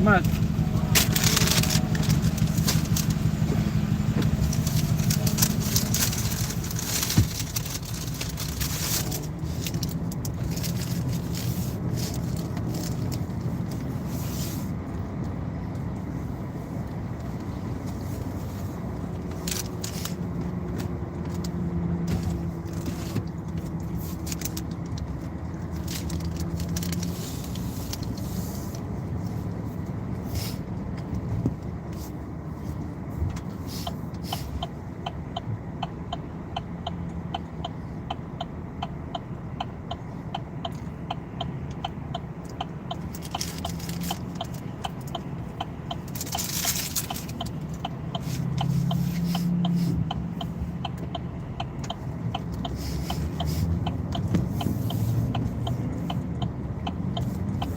much.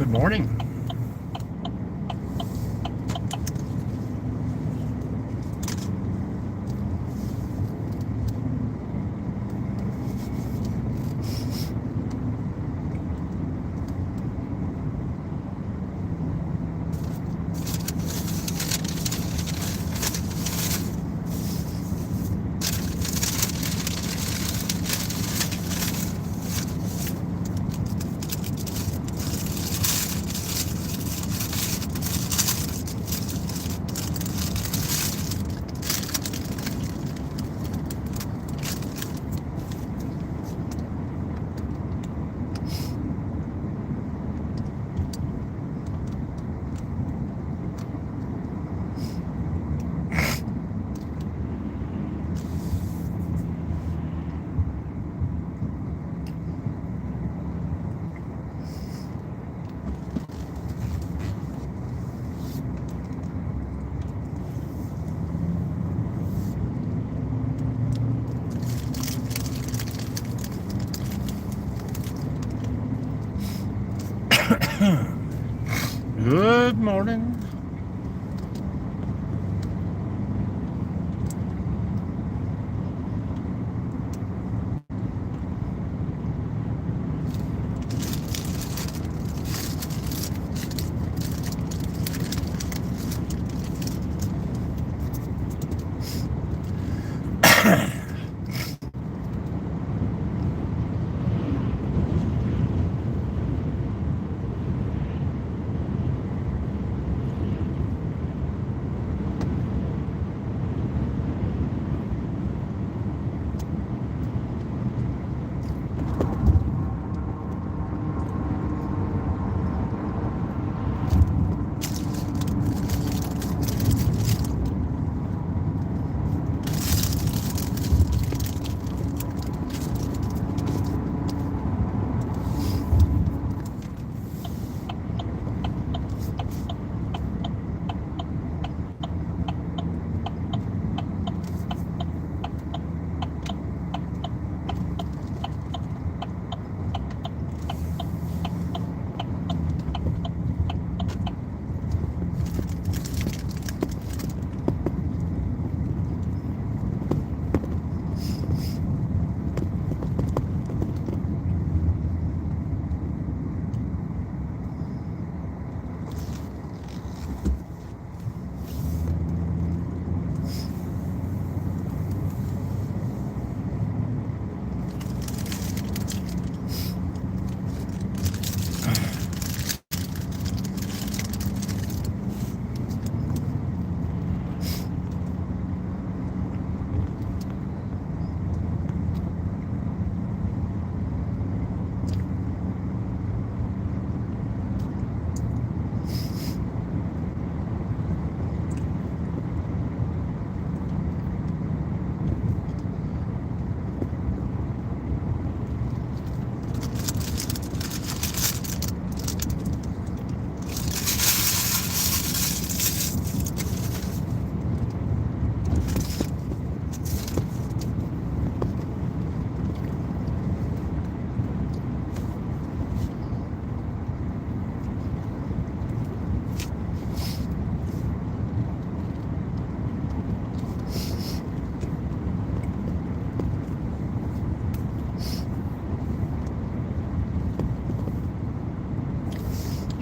Good morning. Good morning.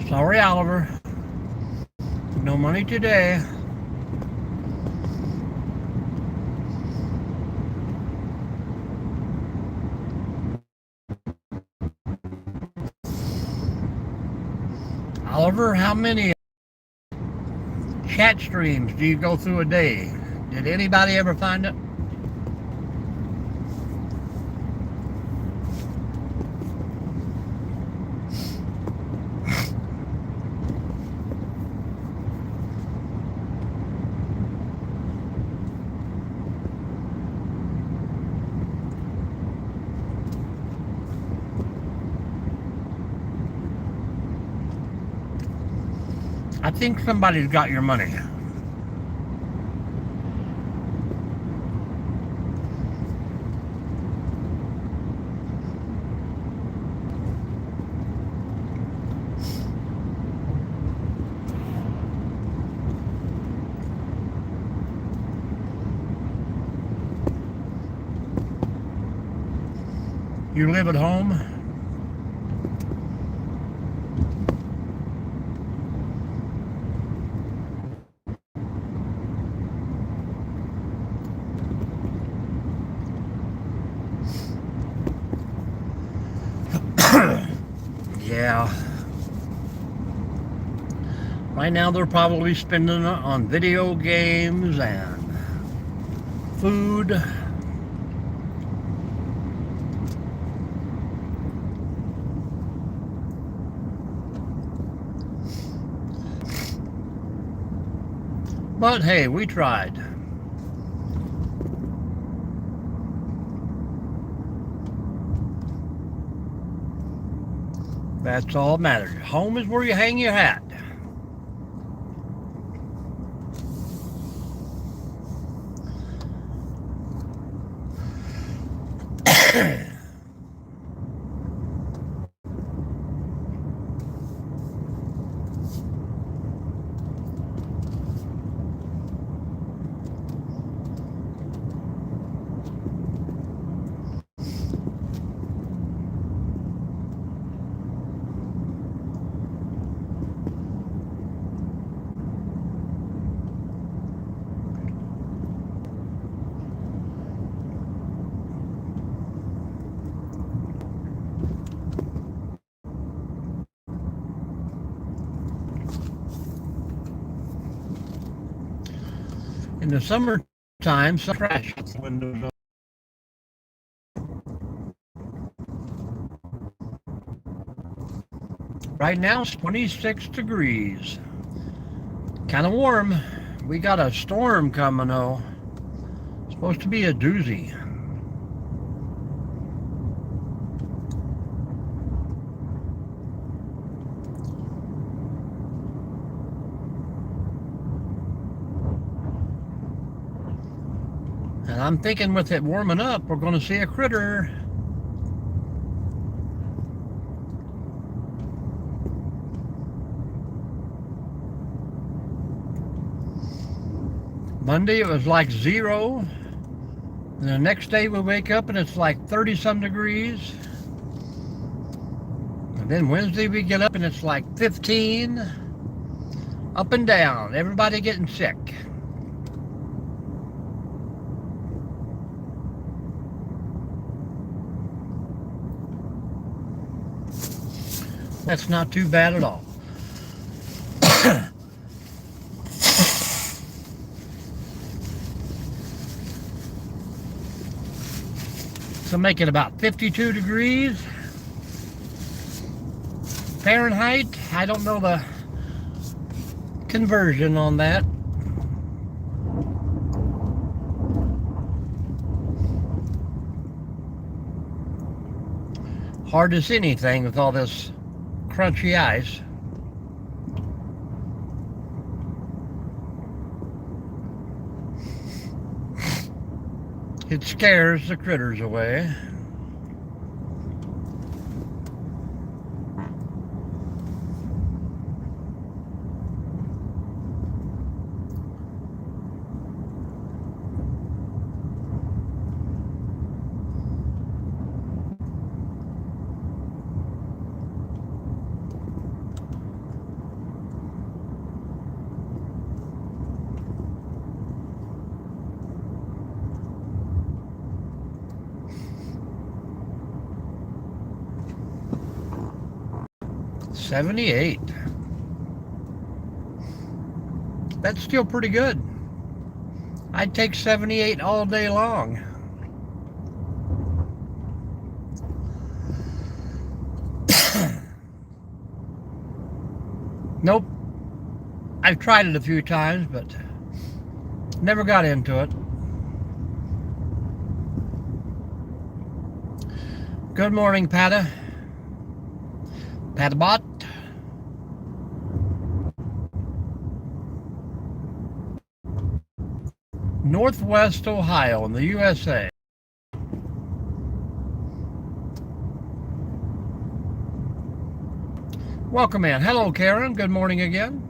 Sorry, Oliver. money today. Oliver, how many chat streams do you go through a day? Did anybody ever find it? I think somebody's got your money. You live at home? Yeah. Right now they're probably spending it on video games and food. But hey, we tried. That's all that matters. Home is where you hang your hat. In the summertime, some trash windows. Right now it's 26 degrees. Kind of warm. We got a storm coming though. It's supposed to be a doozy. And I'm thinking with it warming up, we're going to see a critter. Monday it was like 0. And the next day we wake up and it's like 30 some degrees. And then Wednesday we get up and it's like 15. Up and down. Everybody getting sick. That's not too bad at all. So make it about 52 degrees Fahrenheit. I don't know the conversion on that. Hard to see anything with all this crunchy ice. It scares the critters away. 78. That's still pretty good. I'd take 78 all day long. Nope. I've tried it a few times, but never got into it. Good morning, Pata. Patabot. Northwest Ohio in the USA. Welcome in. Hello, Karen. Good morning again.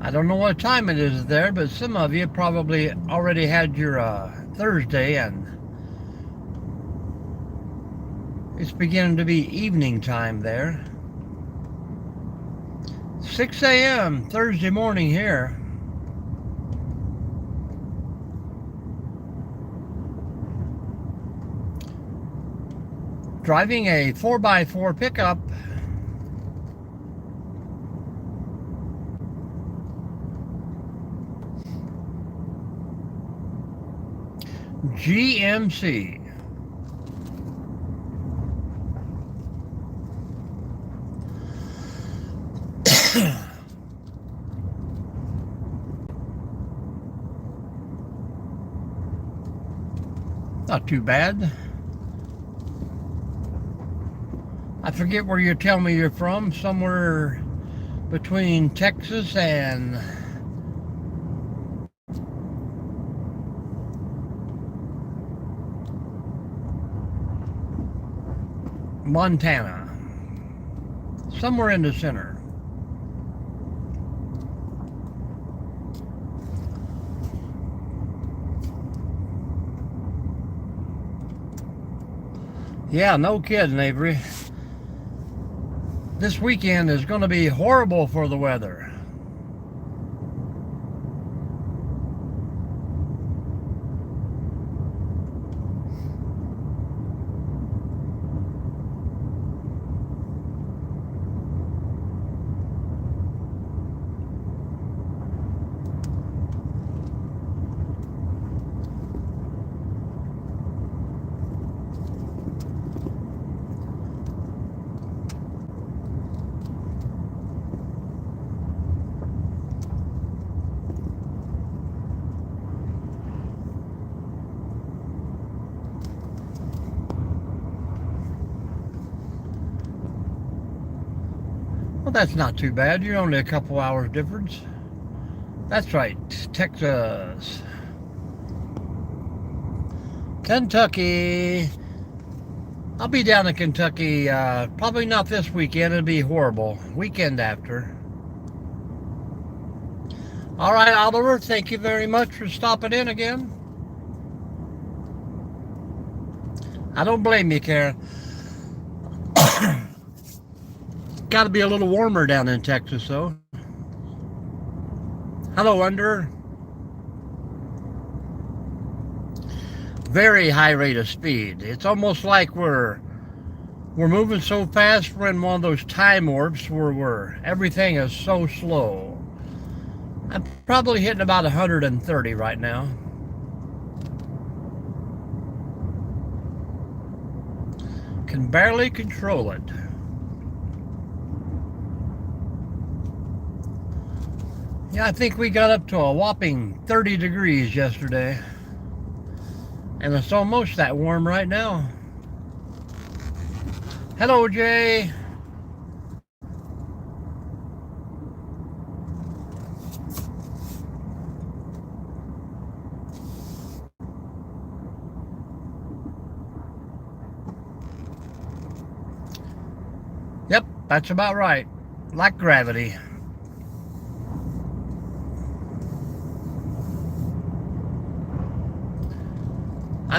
I don't know what time it is there, but some of you probably already had your Thursday, and it's beginning to be evening time there. 6 a.m. Thursday morning here. Driving a 4x4 pickup. GMC. Not too bad. I forget where you tell me you're from. Somewhere between Texas and Montana. Somewhere in the center. Yeah, no kidding, Avery. This weekend is going to be horrible for the weather. Well, that's not too bad. You're only a couple hours difference. That's right, Texas. Kentucky. I'll be down in Kentucky, probably not this weekend. It'll be horrible. Weekend after. All right, Oliver, thank you very much for stopping in again. I don't blame you, Karen. Got to be a little warmer down in Texas, though. Hello, Under. Very high rate of speed. It's almost like we're moving so fast. We're in one of those time warps where everything is so slow. I'm probably hitting about 130 right now. Can barely control it. Yeah, I think we got up to a whopping 30 degrees yesterday. And it's almost that warm right now. Hello, Jay. Yep, that's about right. Like gravity.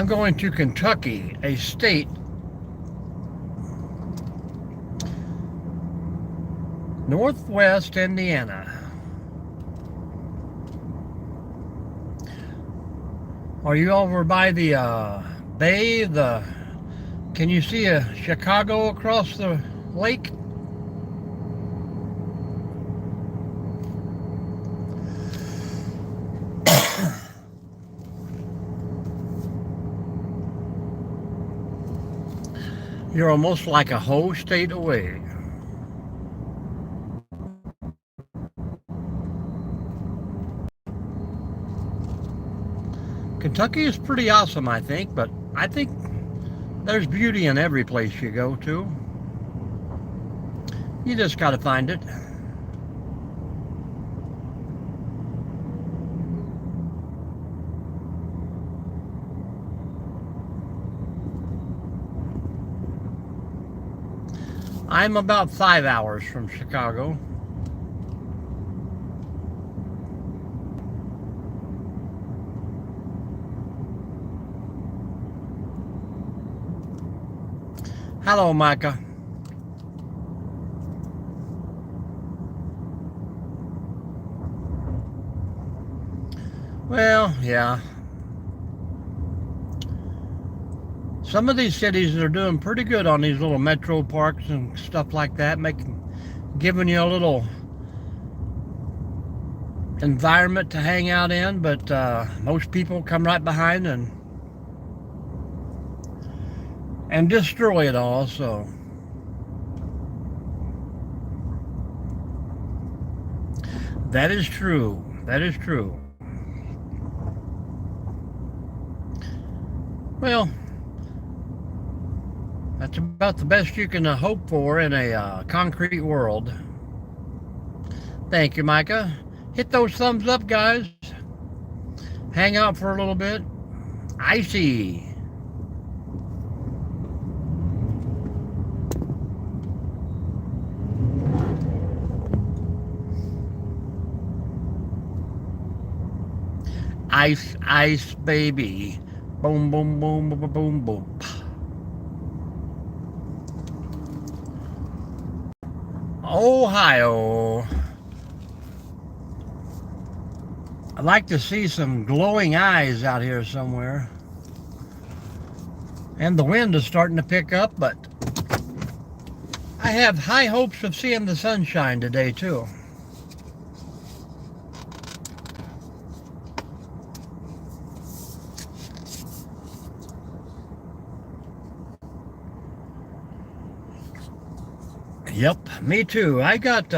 I'm going to Kentucky, a state northwest Indiana. Are you over by the bay? Can you see Chicago across the lake? You're almost like a whole state away. Kentucky is pretty awesome, I think, but I think there's beauty in every place you go to. You just got to find it. I'm about 5 hours from Chicago. Hello, Micah. Well, yeah. Some of these cities are doing pretty good on these little metro parks and stuff like that, giving you a little environment to hang out in, but most people come right behind and destroy it all. So that is true. That is true. Well, that's about the best you can hope for in a concrete world. Thank you, Micah. Hit those thumbs up, guys. Hang out for a little bit. Icy. Ice, ice, baby. Boom, boom, boom, boom, boom, boom. Ohio. I'd like to see some glowing eyes out here somewhere. And the wind is starting to pick up, but I have high hopes of seeing the sunshine today, too. Yep, me too. I got,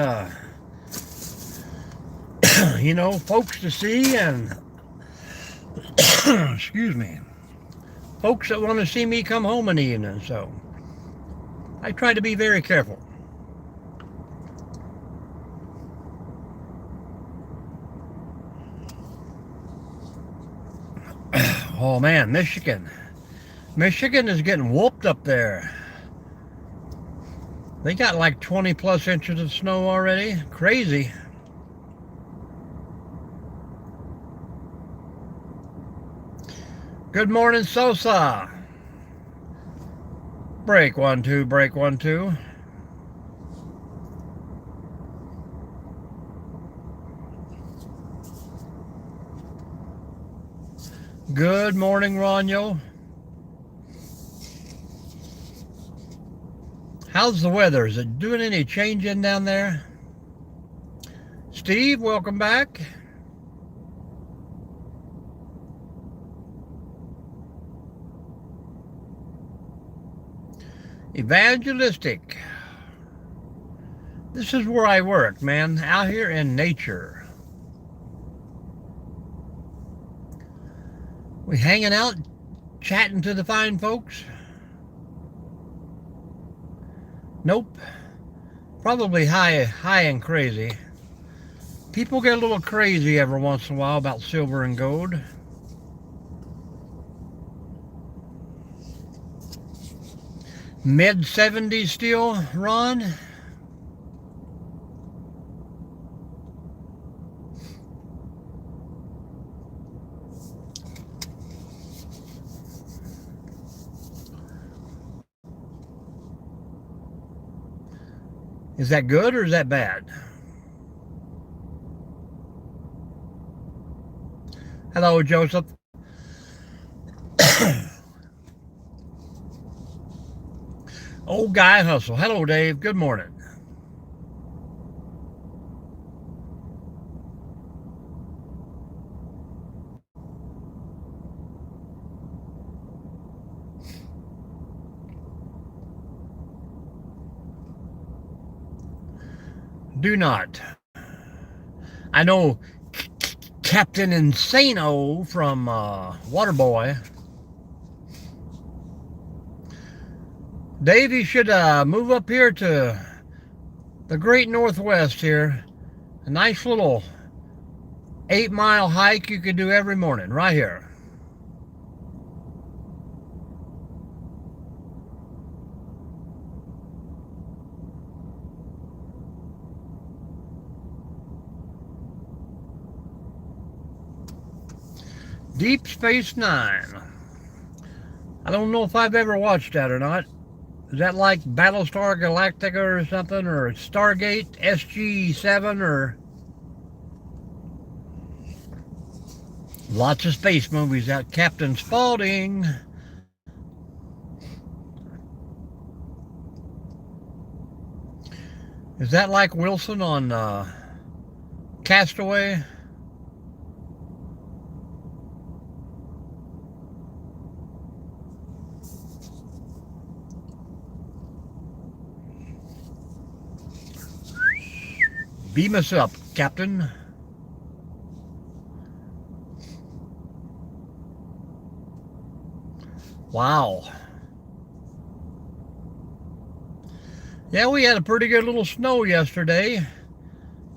folks to see and, excuse me, folks that want to see me come home in the evening, so I try to be very careful. Oh man, Michigan. Michigan is getting whooped up there. They got like 20 plus inches of snow already. Crazy. Good morning, Sosa. Break 1 2, break 1 2. Good morning, Ronyo. How's the weather? Is it doing any changing down there? Steve, welcome back. Evangelistic. This is where I work, man. Out here in nature. We hanging out, chatting to the fine folks. Nope. Probably high and crazy. People get a little crazy every once in a while about silver and gold. Mid-70s still, Ron? Is that good or is that bad? Hello, Joseph. Old guy hustle. Hello, Dave. Good morning. Do not. I know Captain Insano from Waterboy. Dave, you should move up here to the Great Northwest here. A nice little 8-mile hike you can do every morning right here. Deep Space Nine. I don't know if I've ever watched that or not. Is that like Battlestar Galactica or something? Or Stargate SG-7 or... Lots of space movies out. Captain Spaulding. Is that like Wilson on Castaway? Beam us up, Captain. Wow. Yeah, we had a pretty good little snow yesterday.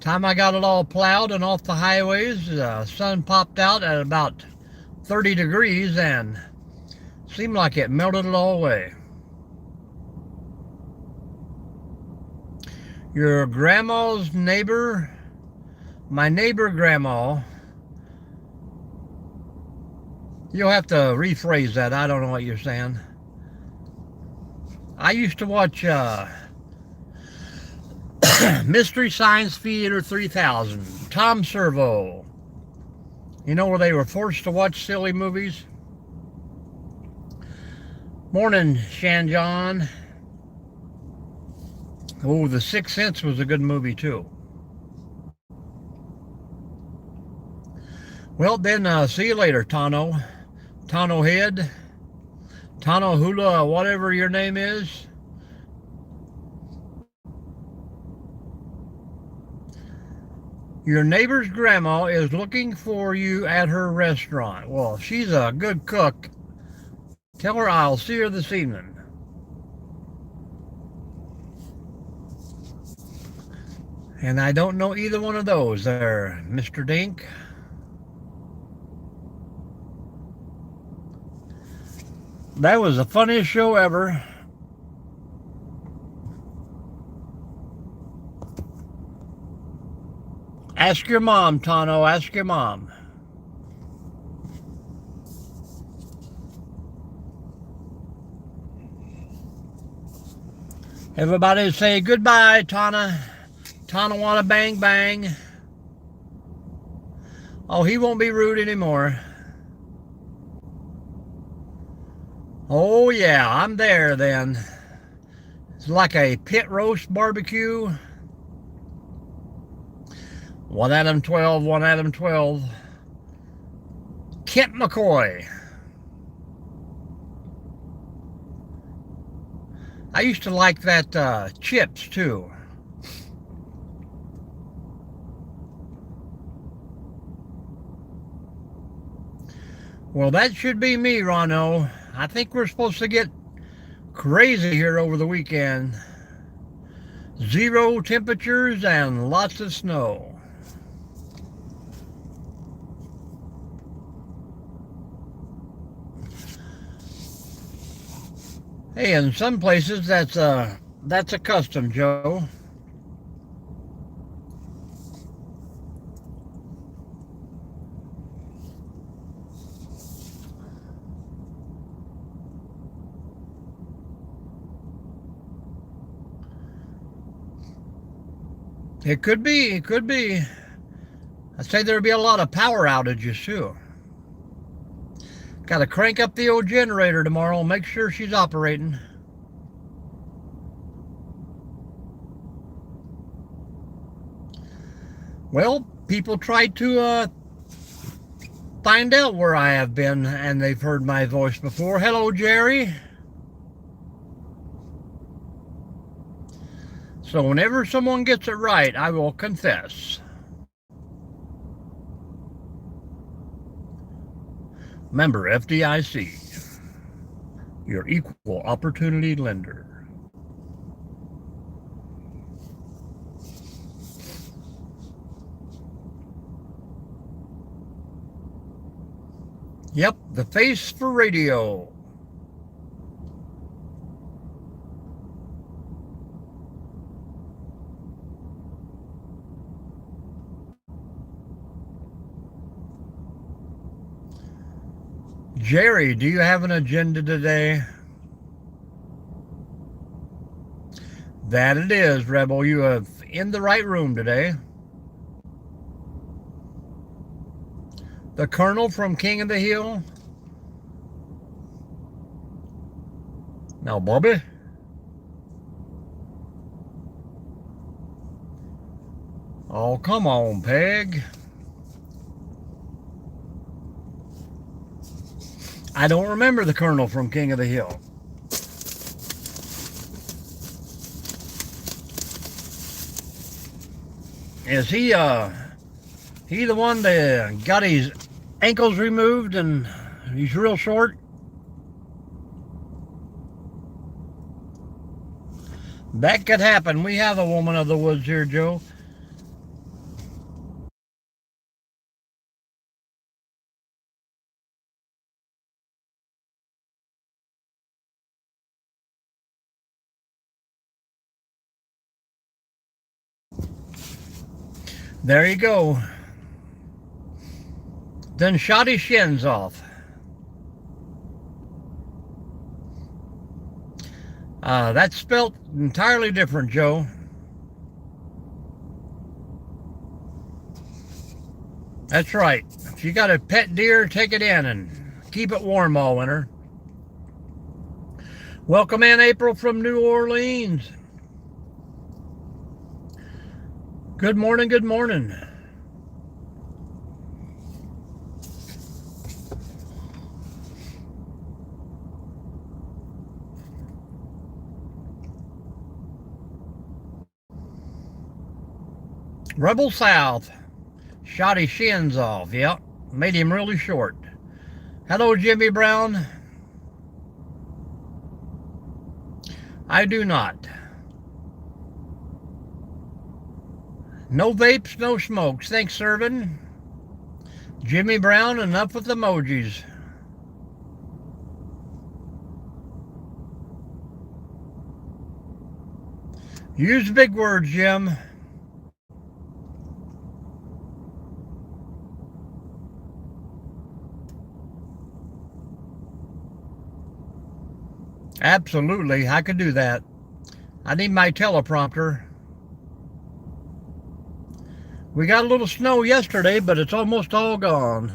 Time I got it all plowed and off the highways, the sun popped out at about 30 degrees and seemed like it melted it all away. Your grandma's neighbor, my neighbor grandma, you'll have to rephrase that. I don't know what you're saying. I used to watch Mystery Science Theater 3000, Tom Servo. You know, where they were forced to watch silly movies? Morning, Shanjon. Oh, The Sixth Sense was a good movie too. Well, then, see you later, Tano. Tano Head. Tano Hula, whatever your name is. Your neighbor's grandma is looking for you at her restaurant. Well, she's a good cook. Tell her I'll see her this evening. And I don't know either one of those there, Mr. Dink. That was the funniest show ever. Ask your mom, Tano. Ask your mom. Everybody say goodbye, Tana. Tana wanna bang bang. Oh, he won't be rude anymore. Oh yeah, I'm there then. It's like a pit roast barbecue. One Adam 12, one Adam 12. Kent McCoy. I used to like that chips too. Well, that should be me, Ronno. I think we're supposed to get crazy here over the weekend. 0 temperatures and lots of snow. Hey, in some places that's a custom, Joe. It could be. It could be. I'd say there'd be a lot of power outages too. Got to crank up the old generator tomorrow. Make sure she's operating. Well, people tried to find out where I have been, and they've heard my voice before. Hello, Jerry. So whenever someone gets it right, I will confess. Member FDIC, your equal opportunity lender. Yep, the face for radio. Jerry, do you have an agenda today? That it is, Rebel. You have in the right room today. The Colonel from King of the Hill. Now, Bobby. Oh, come on, Peg. I don't remember the Colonel from King of the Hill. Is he the one that got his ankles removed and he's real short? That could happen. We have a woman of the woods here, Joe. There you go. Then shot his shins off. That's spelt entirely different, Joe. That's right. If you got a pet deer, take it in and keep it warm all winter. Welcome in, April from New Orleans. Good morning, good morning. Rebel South shot his shins off. Yep, made him really short. Hello, Jimmy Brown. I do not. No vapes, no smokes. Thanks, Servin. Jimmy Brown, enough with emojis. Use big words, Jim. Absolutely, I could do that. I need my teleprompter. We got a little snow yesterday, but it's almost all gone.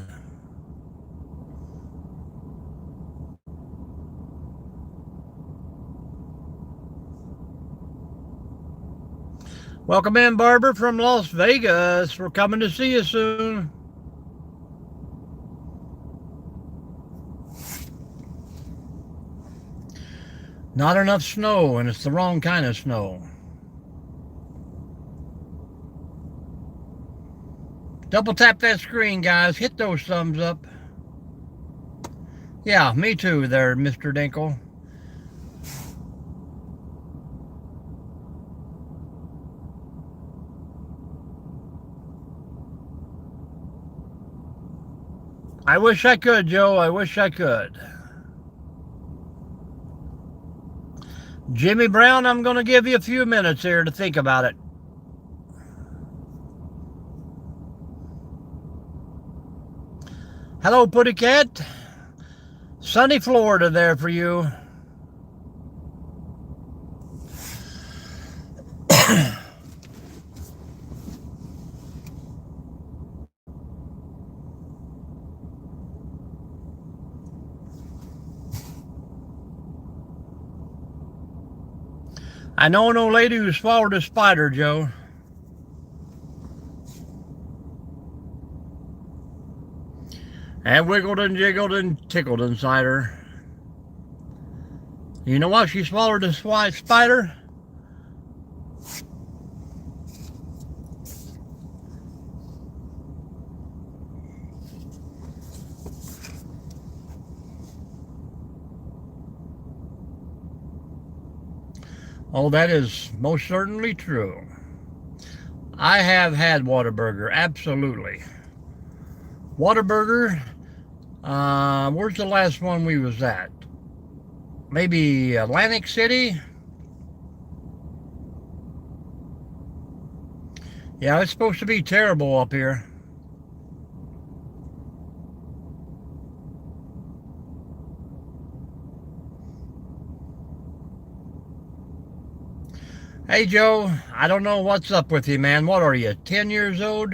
Welcome in, Barbara from Las Vegas. We're coming to see you soon. Not enough snow, and it's the wrong kind of snow. Double tap that screen, guys. Hit those thumbs up. Yeah, me too there, Mr. Dinkle. I wish I could, Joe. I wish I could. Jimmy Brown, I'm going to give you a few minutes here to think about it. Hello, Putty Cat. Sunny Florida there for you. I know an old lady who swallowed a spider, Joe. And wiggled and jiggled and tickled inside her. You know why she swallowed a spider? Oh, that is most certainly true. I have had Whataburger, absolutely. Whataburger, where's the last one we was at? Maybe Atlantic City? Yeah, it's supposed to be terrible up here. Hey, Joe, I don't know what's up with you, man. What are you, 10 years old?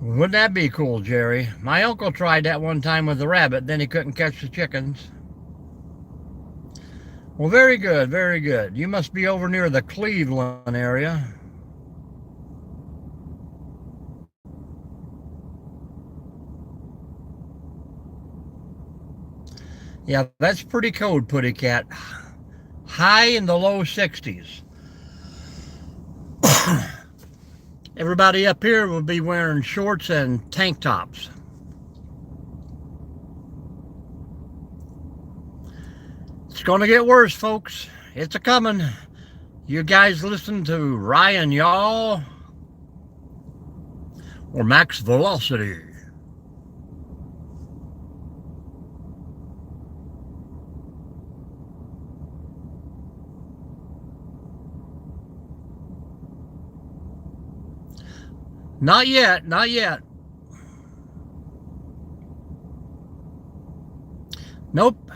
Wouldn't that be cool, Jerry? My uncle tried that one time with a rabbit, then he couldn't catch the chickens. Well, very good, very good. You must be over near the Cleveland area. Yeah, that's pretty cold, Putty Cat. High in the low 60s. Everybody up here will be wearing shorts and tank tops. It's going to get worse, folks. It's a-coming. You guys listen to Ryan Y'all or Max Velocity. Not yet, not yet. Nope.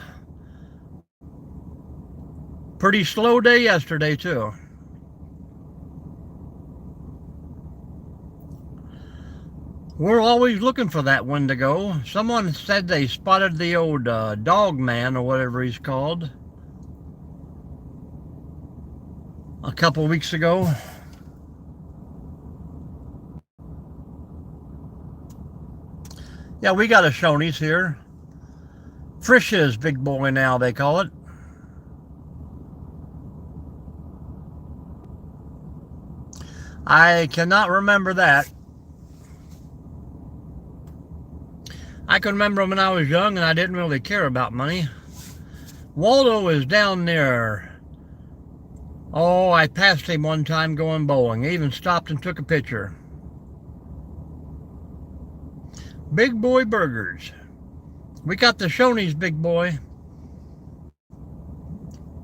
Pretty slow day yesterday, too. We're always looking for that Wendigo. Someone said they spotted the old dog man, or whatever he's called, a couple weeks ago. Yeah, we got a Shoney's here. Frisch's big boy now, they call it. I cannot remember that. I can remember when I was young and I didn't really care about money. Waldo is down there. Oh, I passed him one time going bowling. He even stopped and took a picture. Big Boy Burgers. We got the Shoney's big boy.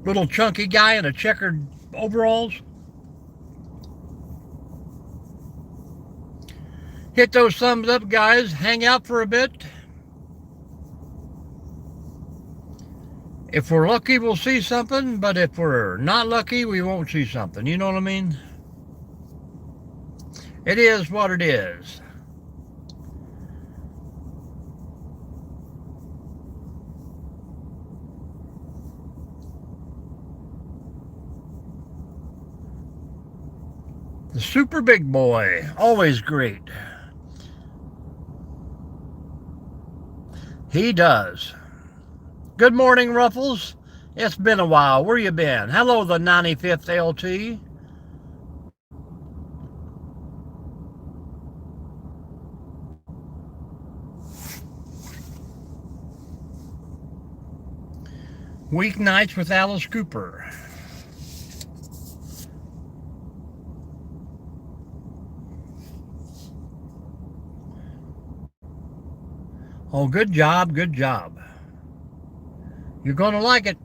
Little chunky guy in a checkered overalls. Hit those thumbs up, guys. Hang out for a bit. If we're lucky, we'll see something, but if we're not lucky, we won't see something. You know what I mean? It is what it is. The super big boy, always great. He does. Good morning, Ruffles. It's been a while. Where you been? Hello, the 95th LT. Weeknights with Alice Cooper. Oh, good job, good job. You're going to like it.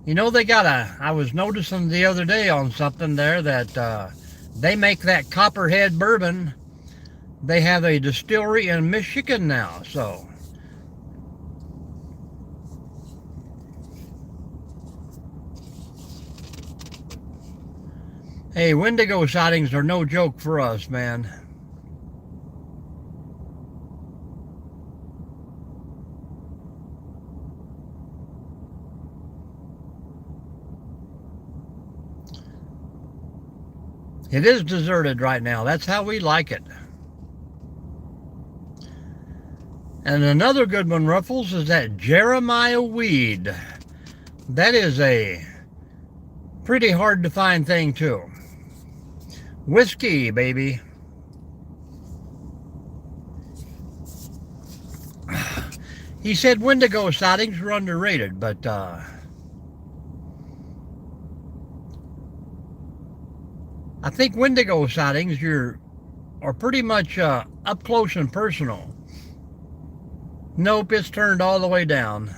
You know, they got I was noticing the other day on something there that they make that Copperhead bourbon. They have a distillery in Michigan now, so. Hey, Wendigo sightings are no joke for us, man. It is deserted right now. That's how we like it. And another good one, Ruffles, is that Jeremiah weed. That is a pretty hard to find thing, too. Whiskey, baby. He said Wendigo sightings were underrated, but I think Wendigo sightings are pretty much up close and personal. Nope, it's turned all the way down.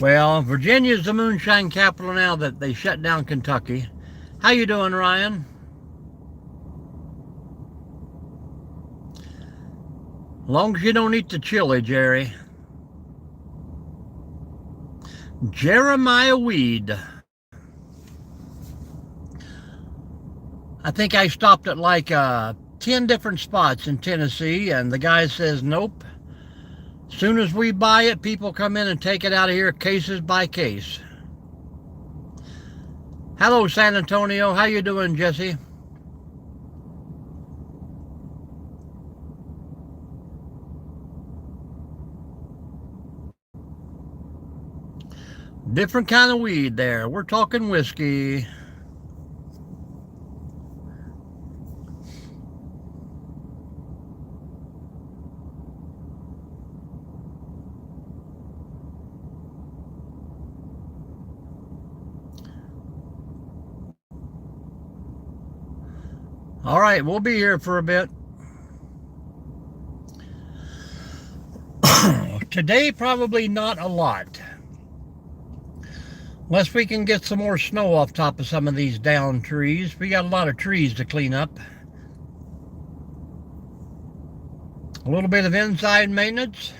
Well, Virginia's the moonshine capital now that they shut down Kentucky. How you doing, Ryan? Long as you don't eat the chili, Jerry. Jeremiah weed. I think I stopped at like 10 different spots in Tennessee, and the guy says, nope. As soon as we buy it, people come in and take it out of here cases by case. Hello, San Antonio. How you doing, Jesse? Different kind of weed there. We're talking whiskey. All right, we'll be here for a bit. Today, probably not a lot. Unless we can get some more snow off top of some of these down trees. We got a lot of trees to clean up. A little bit of inside maintenance.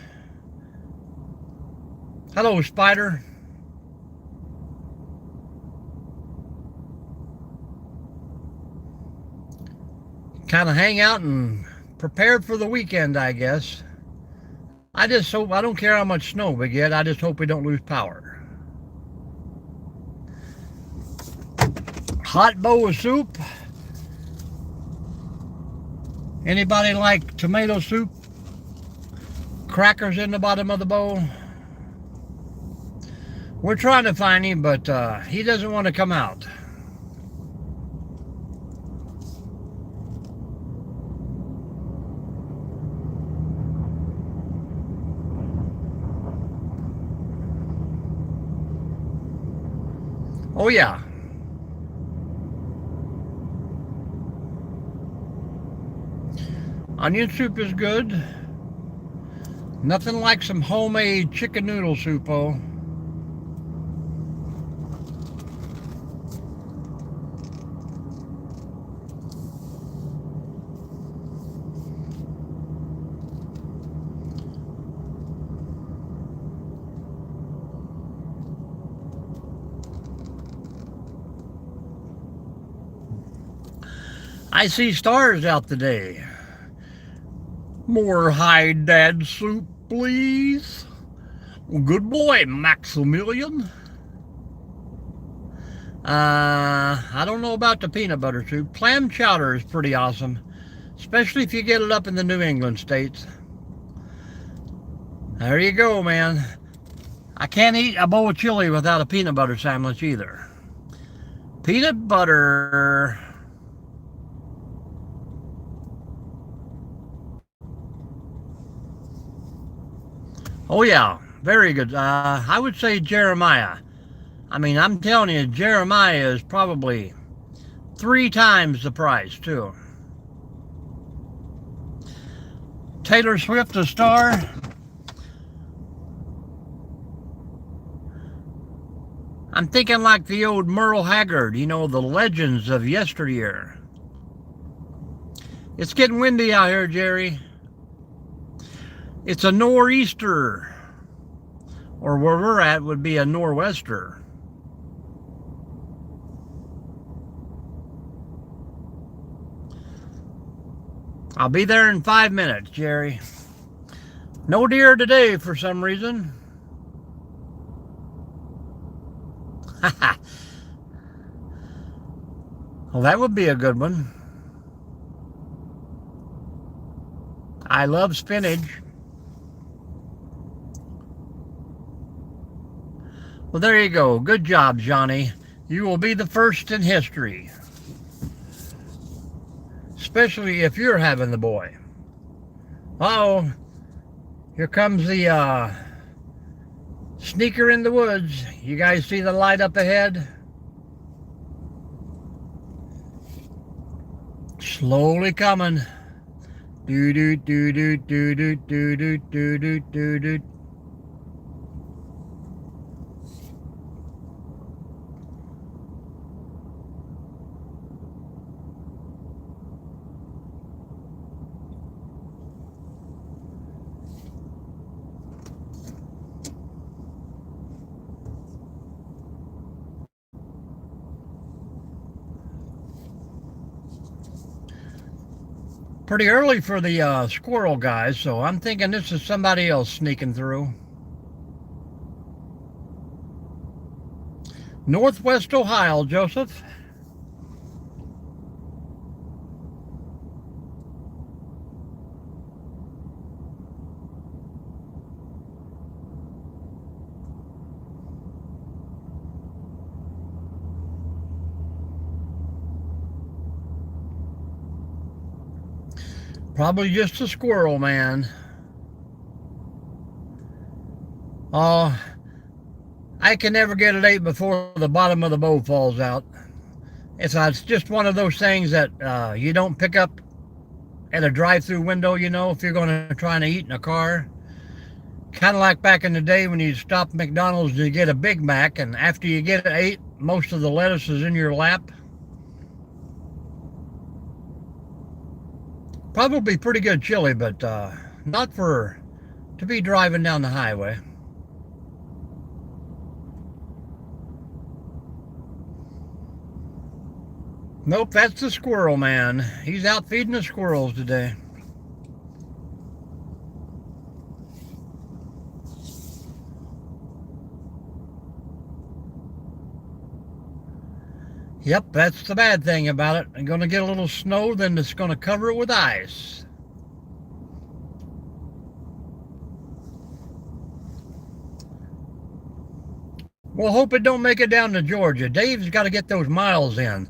Hello, Spider. Kind of hang out and prepare for the weekend, I guess. I just hope, I don't care how much snow we get, I just hope we don't lose power. Hot bowl of soup. Anybody like tomato soup? Crackers in the bottom of the bowl? We're trying to find him, but he doesn't want to come out. Oh yeah. Onion soup is good. Nothing like some homemade chicken noodle soup, oh. I see stars out today. More high dad soup, please. Well, good boy, Maximilian. I don't know about the peanut butter soup. Clam chowder is pretty awesome, especially if you get it up in the New England states. There you go, man. I can't eat a bowl of chili without a peanut butter sandwich either. Peanut butter. Oh yeah, very good. I would say Jeremiah. I mean, I'm telling you, Jeremiah is probably 3 times the price, too. Taylor Swift, a star. I'm thinking like the old Merle Haggard, you know, the legends of yesteryear. It's getting windy out here, Jerry. It's a nor'easter, or where we're at would be a nor'wester. I'll be there in 5 minutes, Jerry. No deer today for some reason. Well, that would be a good one. I love spinach. Well, there you go. Good job, Johnny. You will be the first in history. Especially if you're having the boy. Uh-oh. Here comes the sneaker in the woods. You guys see the light up ahead? Slowly coming. Do do do do do do do do do do do do. Pretty early for the squirrel guys, so I'm thinking this is somebody else sneaking through. Northwest Ohio, Joseph. Probably just a squirrel, man. Oh, I can never get it ate before the bottom of the bow falls out. It's just one of those things that you don't pick up at a drive-through window, you know, if you're going to try and eat in a car. Kind of like back in the day when you stop at McDonald's to get a Big Mac, and after you get it ate, most of the lettuce is in your lap. Probably pretty good chili, but not to be driving down the highway. Nope, that's the squirrel man. He's out feeding the squirrels today. Yep, that's the bad thing about it. I'm going to get a little snow, then it's going to cover it with ice. Well, hope it don't make it down to Georgia. Dave's got to get those miles in.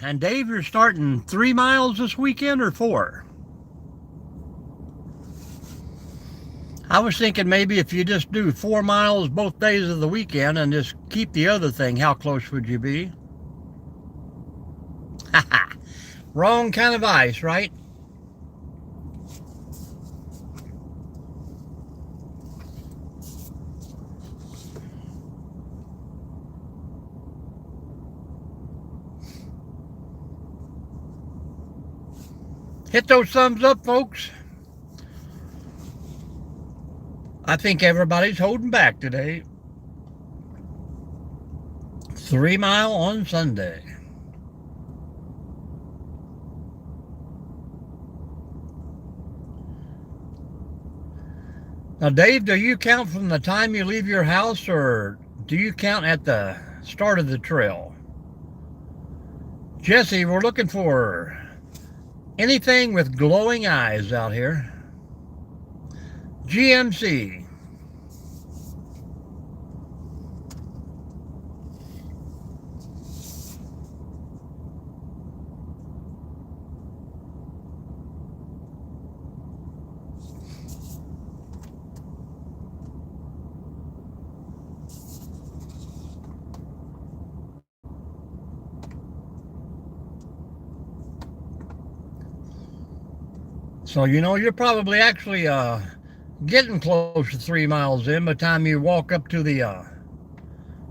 And Dave, you're starting 3 miles this weekend or 4? I was thinking maybe if you just do 4 miles both days of the weekend and just keep the other thing, how close would you be? Wrong kind of ice, right? Hit those thumbs up, folks. I think everybody's holding back today. 3 mile on Sunday. Now, Dave, do you count from the time you leave your house, or do you count at the start of the trail? Jesse, we're looking for anything with glowing eyes out here. GMC. So, you know, you're probably actually getting close to 3 miles in by the time you walk up to the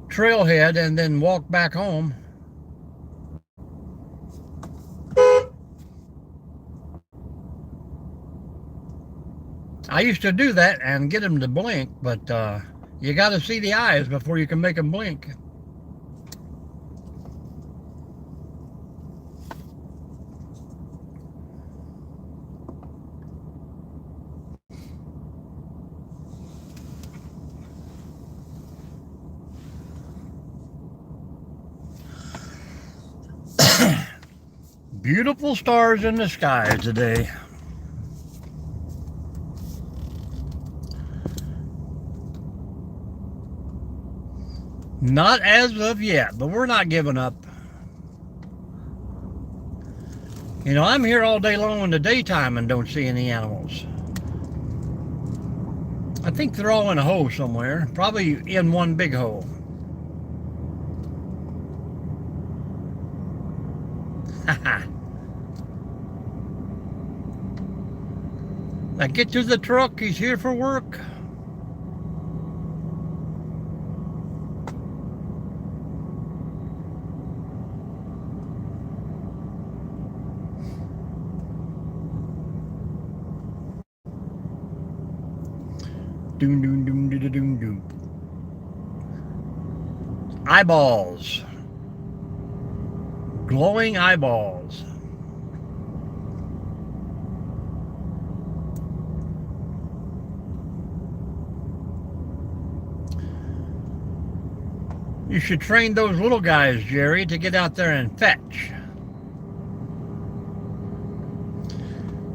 trailhead and then walk back home. I used to do that and get them to blink, but you got to see the eyes before you can make them blink. Beautiful stars in the sky today. Not as of yet, but we're not giving up. You know, I'm here all day long in the daytime and don't see any animals. I think they're all in a hole somewhere, probably in one big hole. Now get to the truck, he's here for work. Doom, doom, doom, doom, doom, doom. Eyeballs. Glowing eyeballs. You should train those little guys, Jerry, to get out there and fetch.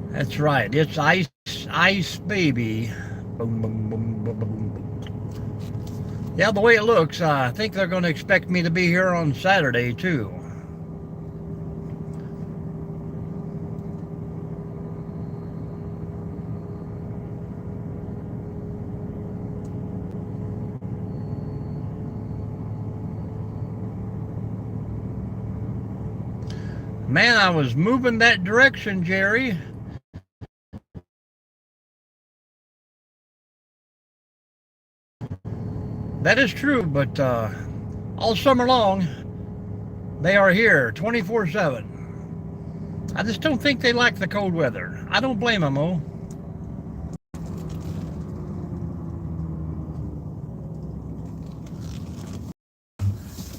That's right. It's ice, ice baby. Boom, boom, boom, boom, boom, boom. Yeah, the way it looks, I think they're going to expect me to be here on Saturday, too. Man, I was moving that direction, Jerry. That is true, but all summer long, they are here 24/7. I just don't think they like the cold weather. I don't blame them, oh.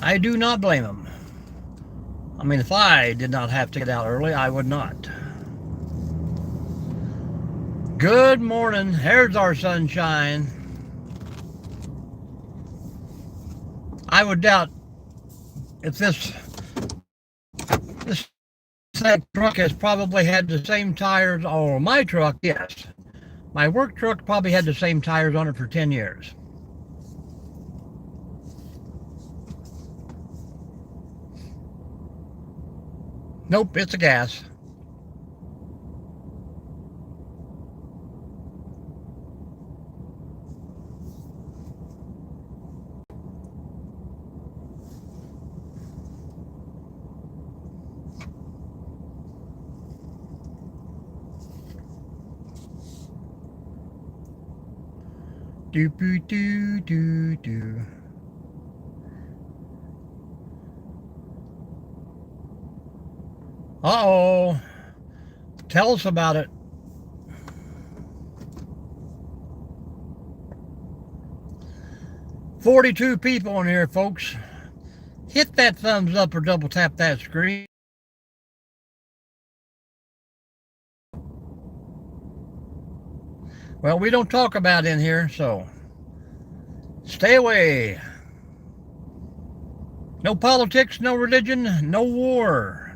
I do not blame them. I mean, if I did not have to get out early, I would not. Good morning. Here's our sunshine. I would doubt if this truck has probably had the same tires. Oh, my truck, yes. My work truck probably had the same tires on it for 10 years. Nope, it's a gas. Do do do do do. Uh-oh. Tell us about it. $42 people in here, folks. Hit that thumbs up or double tap that screen. Well, we don't talk about in here, so stay away. No politics, no religion, no war.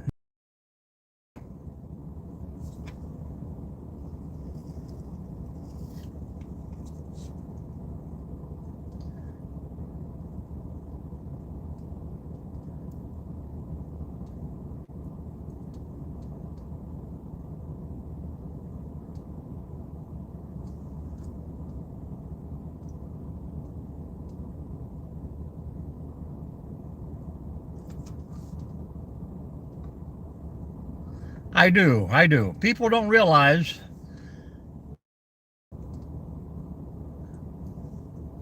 I do. People don't realize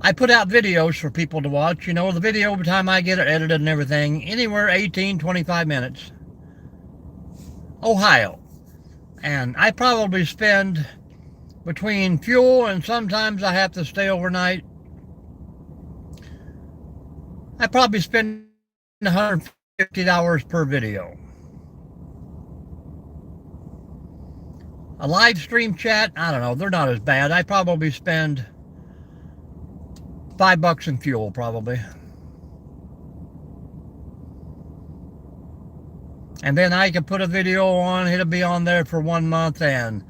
I put out videos for people to watch. You know, the video, by the time I get it edited and everything, anywhere 18, 25 minutes. Ohio. And I probably spend between fuel and sometimes I have to stay overnight. I probably spend $150 per video. A live stream chat, I don't know, they're not as bad. I probably spend $5 in fuel, probably. And then I can put a video on, it'll be on there for 1 month, and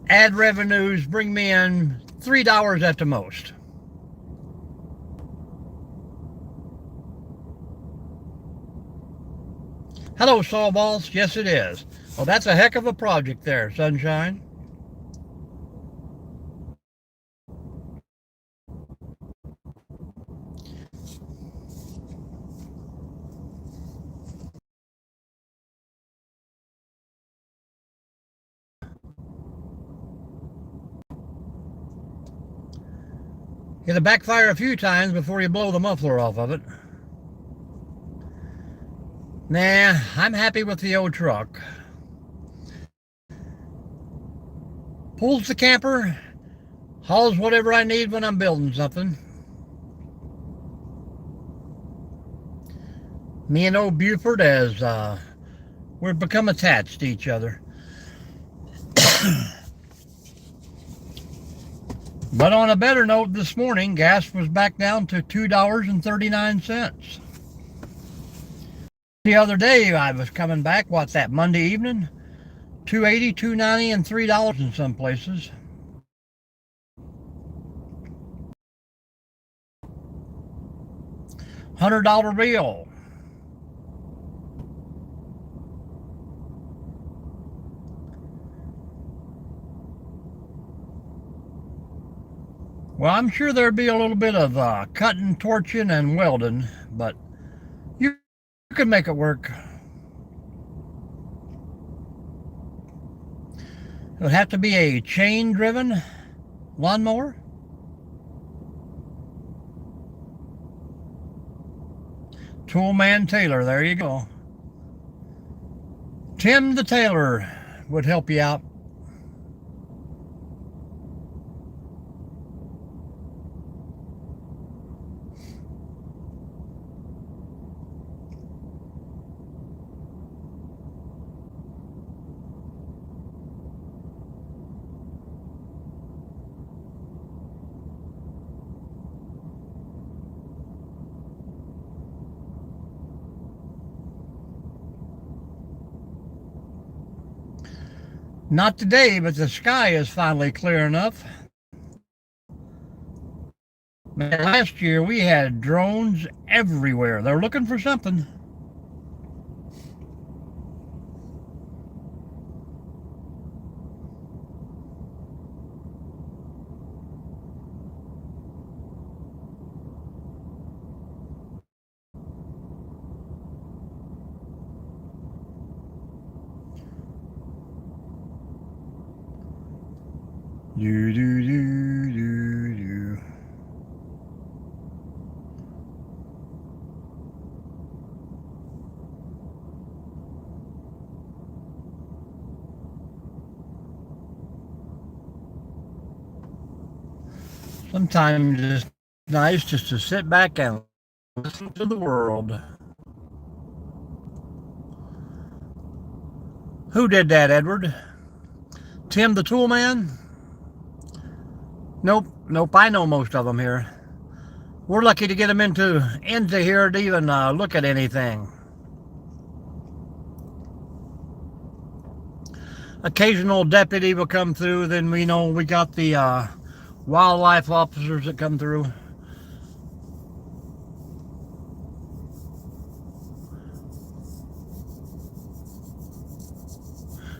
ad revenues bring me in $3 at the most. Hello, Sawballs. Yes, it is. Well, that's a heck of a project there, Sunshine. It'll backfire a few times before you blow the muffler off of it. Nah, I'm happy with the old truck. Pulls the camper, hauls whatever I need when I'm building something. Me and old Buford, as we've become attached to each other. But on a better note, this morning, gas was back down to $2.39. The other day, I was coming back, that Monday evening? $2.80, $2.90, and $3 in some places. $100 bill. Well, I'm sure there'd be a little bit of cutting, torching, and welding, but you could make it work. It would have to be a chain-driven lawnmower. Toolman Taylor, there you go. Tim the Tailor would help you out. Not today, but the sky is finally clear enough. Man, last year we had drones everywhere. They're looking for something. Do do do do do. Sometimes it's nice just to sit back and listen to the world. Who did that, Edward? Tim the Toolman? Nope, I know most of them here. We're lucky to get them into here to even look at anything. Occasional deputy will come through, then we know we got the wildlife officers that come through.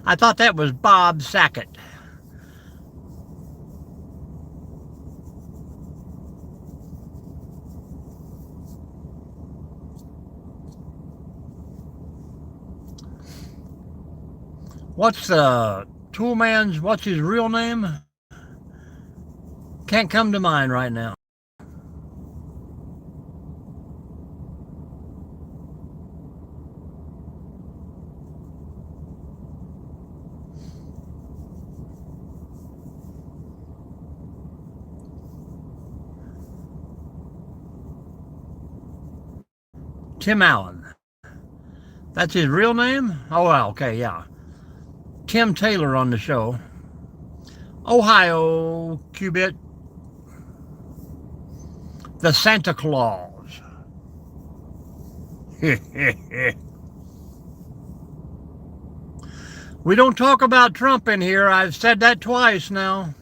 I thought that was Bob Sackett. What's the Toolman's, what's his real name? Can't come to mind right now. Tim Allen. That's his real name? Oh, well, okay, yeah. Tim Taylor on the show. Ohio, Cubit. The Santa Claus. We don't talk about Trump in here. I've said that twice now.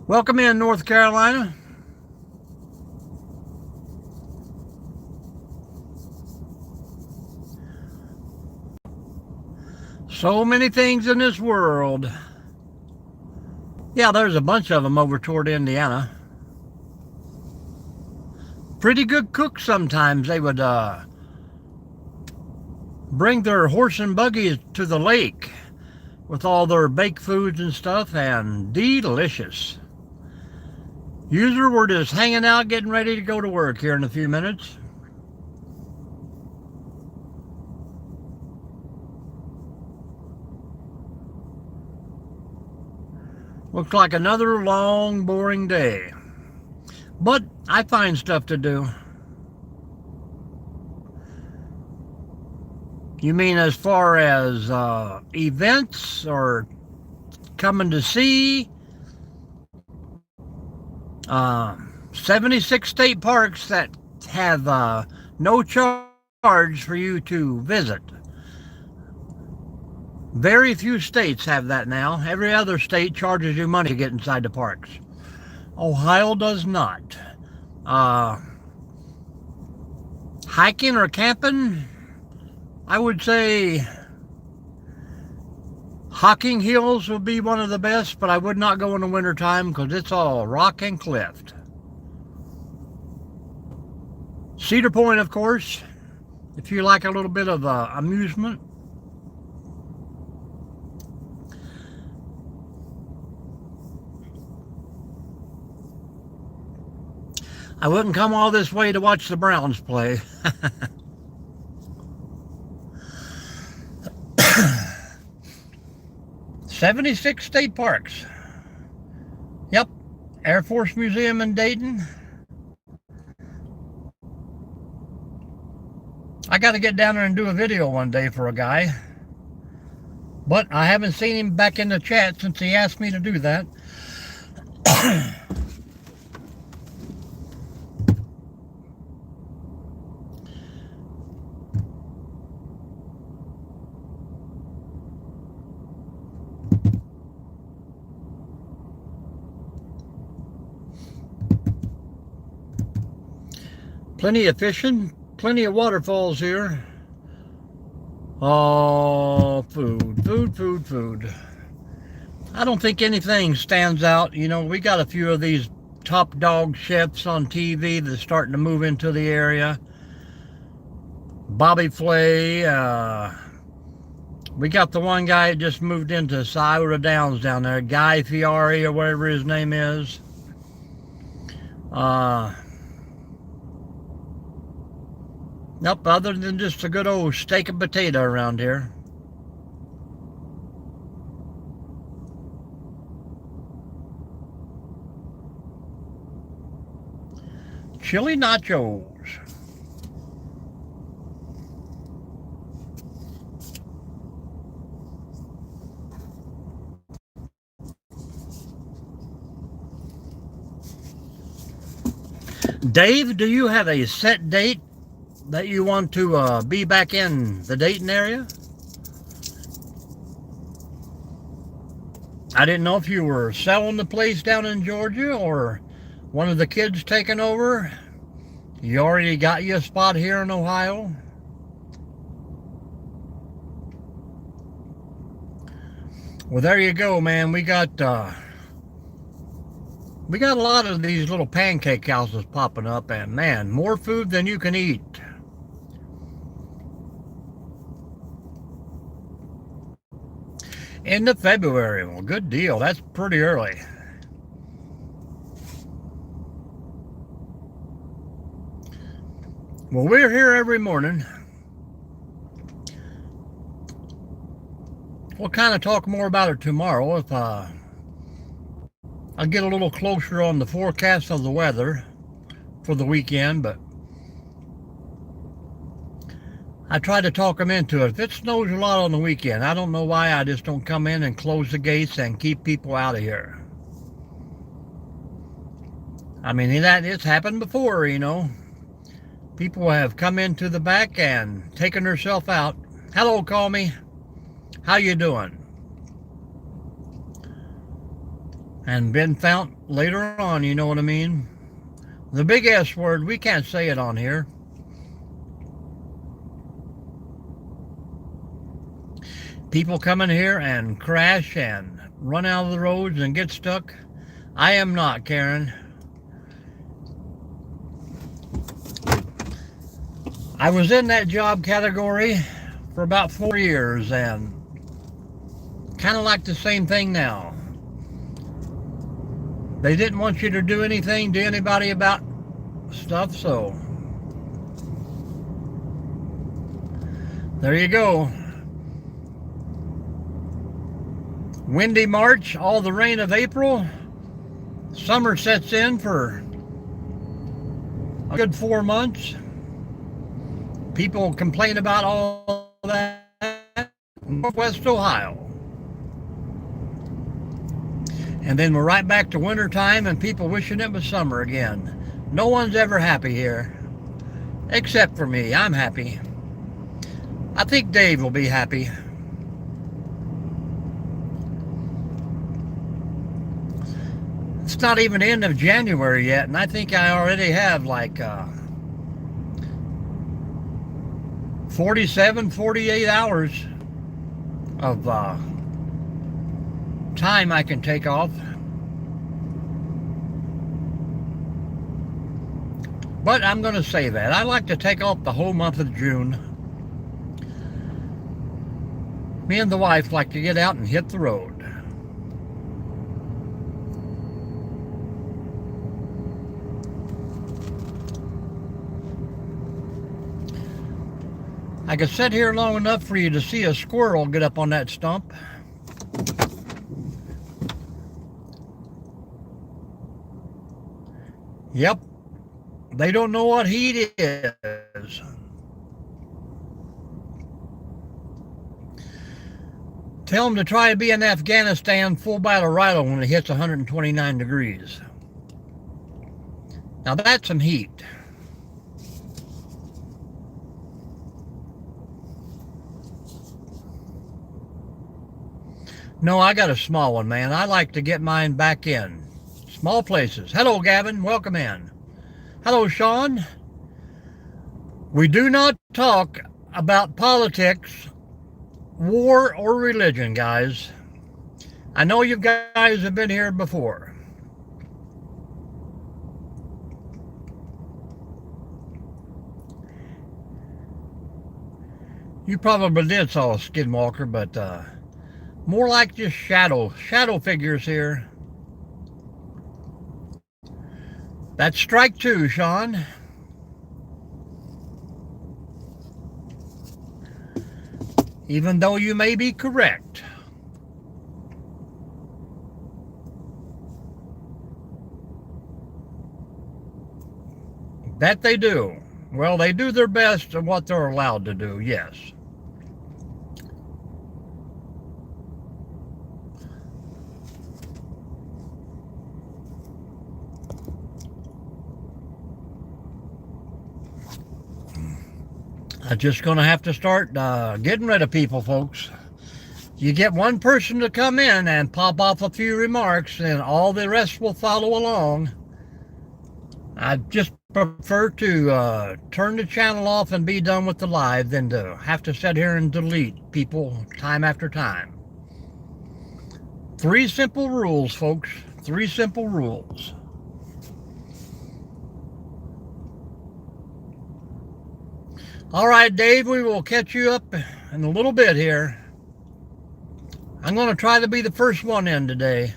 Welcome in, North Carolina. So many things in this world. Yeah, there's a bunch of them over toward Indiana. Pretty good cooks sometimes. They would bring their horse and buggies to the lake with all their baked foods and stuff, and delicious. User, we're just hanging out, getting ready to go to work here in a few minutes. Looks like another long, boring day. But I find stuff to do. You mean as far as events or coming to see? 76 state parks that have no charge for you to visit. Very few states have that now. Every other state charges you money to get inside the parks. Ohio does not. Hiking or camping, I would say Hocking Hills would be one of the best, but I would not go in the wintertime because it's all rock and cliff. Cedar Point, of course, if you like a little bit of amusement. I wouldn't come all this way to watch the Browns play. 76 state parks. Yep. Air Force Museum in Dayton. I got to get down there and do a video one day for a guy. But I haven't seen him back in the chat since he asked me to do that. Plenty of fishing, plenty of waterfalls here. Oh, food. I don't think anything stands out. You know, we got a few of these top dog chefs on TV that's starting to move into the area. Bobby Flay. We got the one guy that just moved into Scioto Downs down there, Guy Fieri or whatever his name is. Nope, other than just a good old steak and potato around here. Chili nachos. Dave, do you have a set date that you want to be back in the Dayton area? I didn't know if you were selling the place down in Georgia or one of the kids taking over. You already got you a spot here in Ohio? Well, there you go, man. We got a lot of these little pancake houses popping up, and man, more food than you can eat. End of February. Well, good deal. That's pretty early. Well, we're here every morning. We'll kind of talk more about it tomorrow if I get a little closer on the forecast of the weather for the weekend, but I try to talk them into it. If it snows a lot on the weekend, I don't know why I just don't come in and close the gates and keep people out of here. I mean, it's happened before, you know. People have come into the back and taken themselves out. Hello, call me. How you doing? And been found later on, you know what I mean? The big S word, we can't say it on here. People come in here and crash and run out of the roads and get stuck. I am not, Karen. I was in that job category for about 4 years and kind of like the same thing now. They didn't want you to do anything to anybody about stuff, so there you go. Windy March, all the rain of April. Summer sets in for a good 4 months. People complain about all that. Northwest Ohio. And then we're right back to winter time and people wishing it was summer again. No one's ever happy here. Except for me. I'm happy. I think Dave will be happy. It's not even the end of January yet, and I think I already have like 47, 48 hours of time I can take off. But I'm going to say that. I like to take off the whole month of June. Me and the wife like to get out and hit the road. I could sit here long enough for you to see a squirrel get up on that stump. Yep, they don't know what heat is. Tell them to try to be in Afghanistan full battle rifle when it hits 129 degrees. Now that's some heat. No, I got a small one, man. I like to get mine back in. Small places. Hello, Gavin. Welcome in. Hello, Sean. We do not talk about politics, war, or religion, guys. I know you guys have been here before. You probably did saw a skinwalker, but more like just shadow figures here. That's strike two, Sean. Even though you may be correct. That they do. Well, they do their best at what they're allowed to do, yes. I'm just going to have to start getting rid of people, folks. You get one person to come in and pop off a few remarks, and all the rest will follow along. I just prefer to turn the channel off and be done with the live than to have to sit here and delete people time after time. 3 simple rules, folks. 3 simple rules. All right, Dave, we will catch you up in a little bit here. I'm going to try to be the first one in today.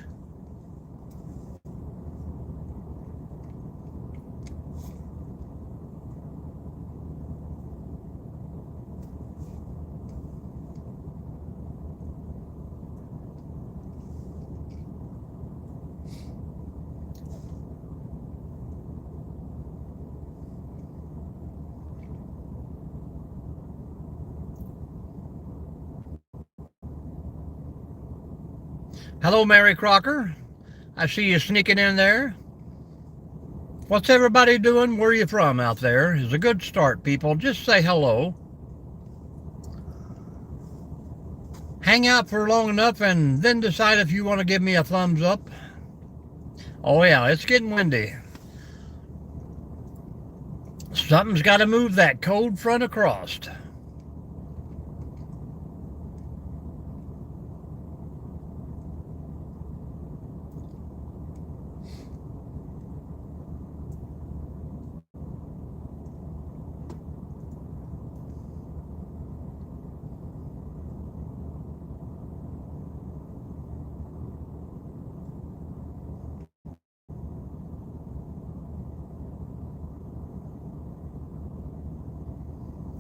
Hello, Mary Crocker. I see you sneaking in there. What's everybody doing? Where are you from out there? It's a good start, people. Just say hello. Hang out for long enough and then decide if you want to give me a thumbs up. Oh yeah, it's getting windy. Something's got to move that cold front across.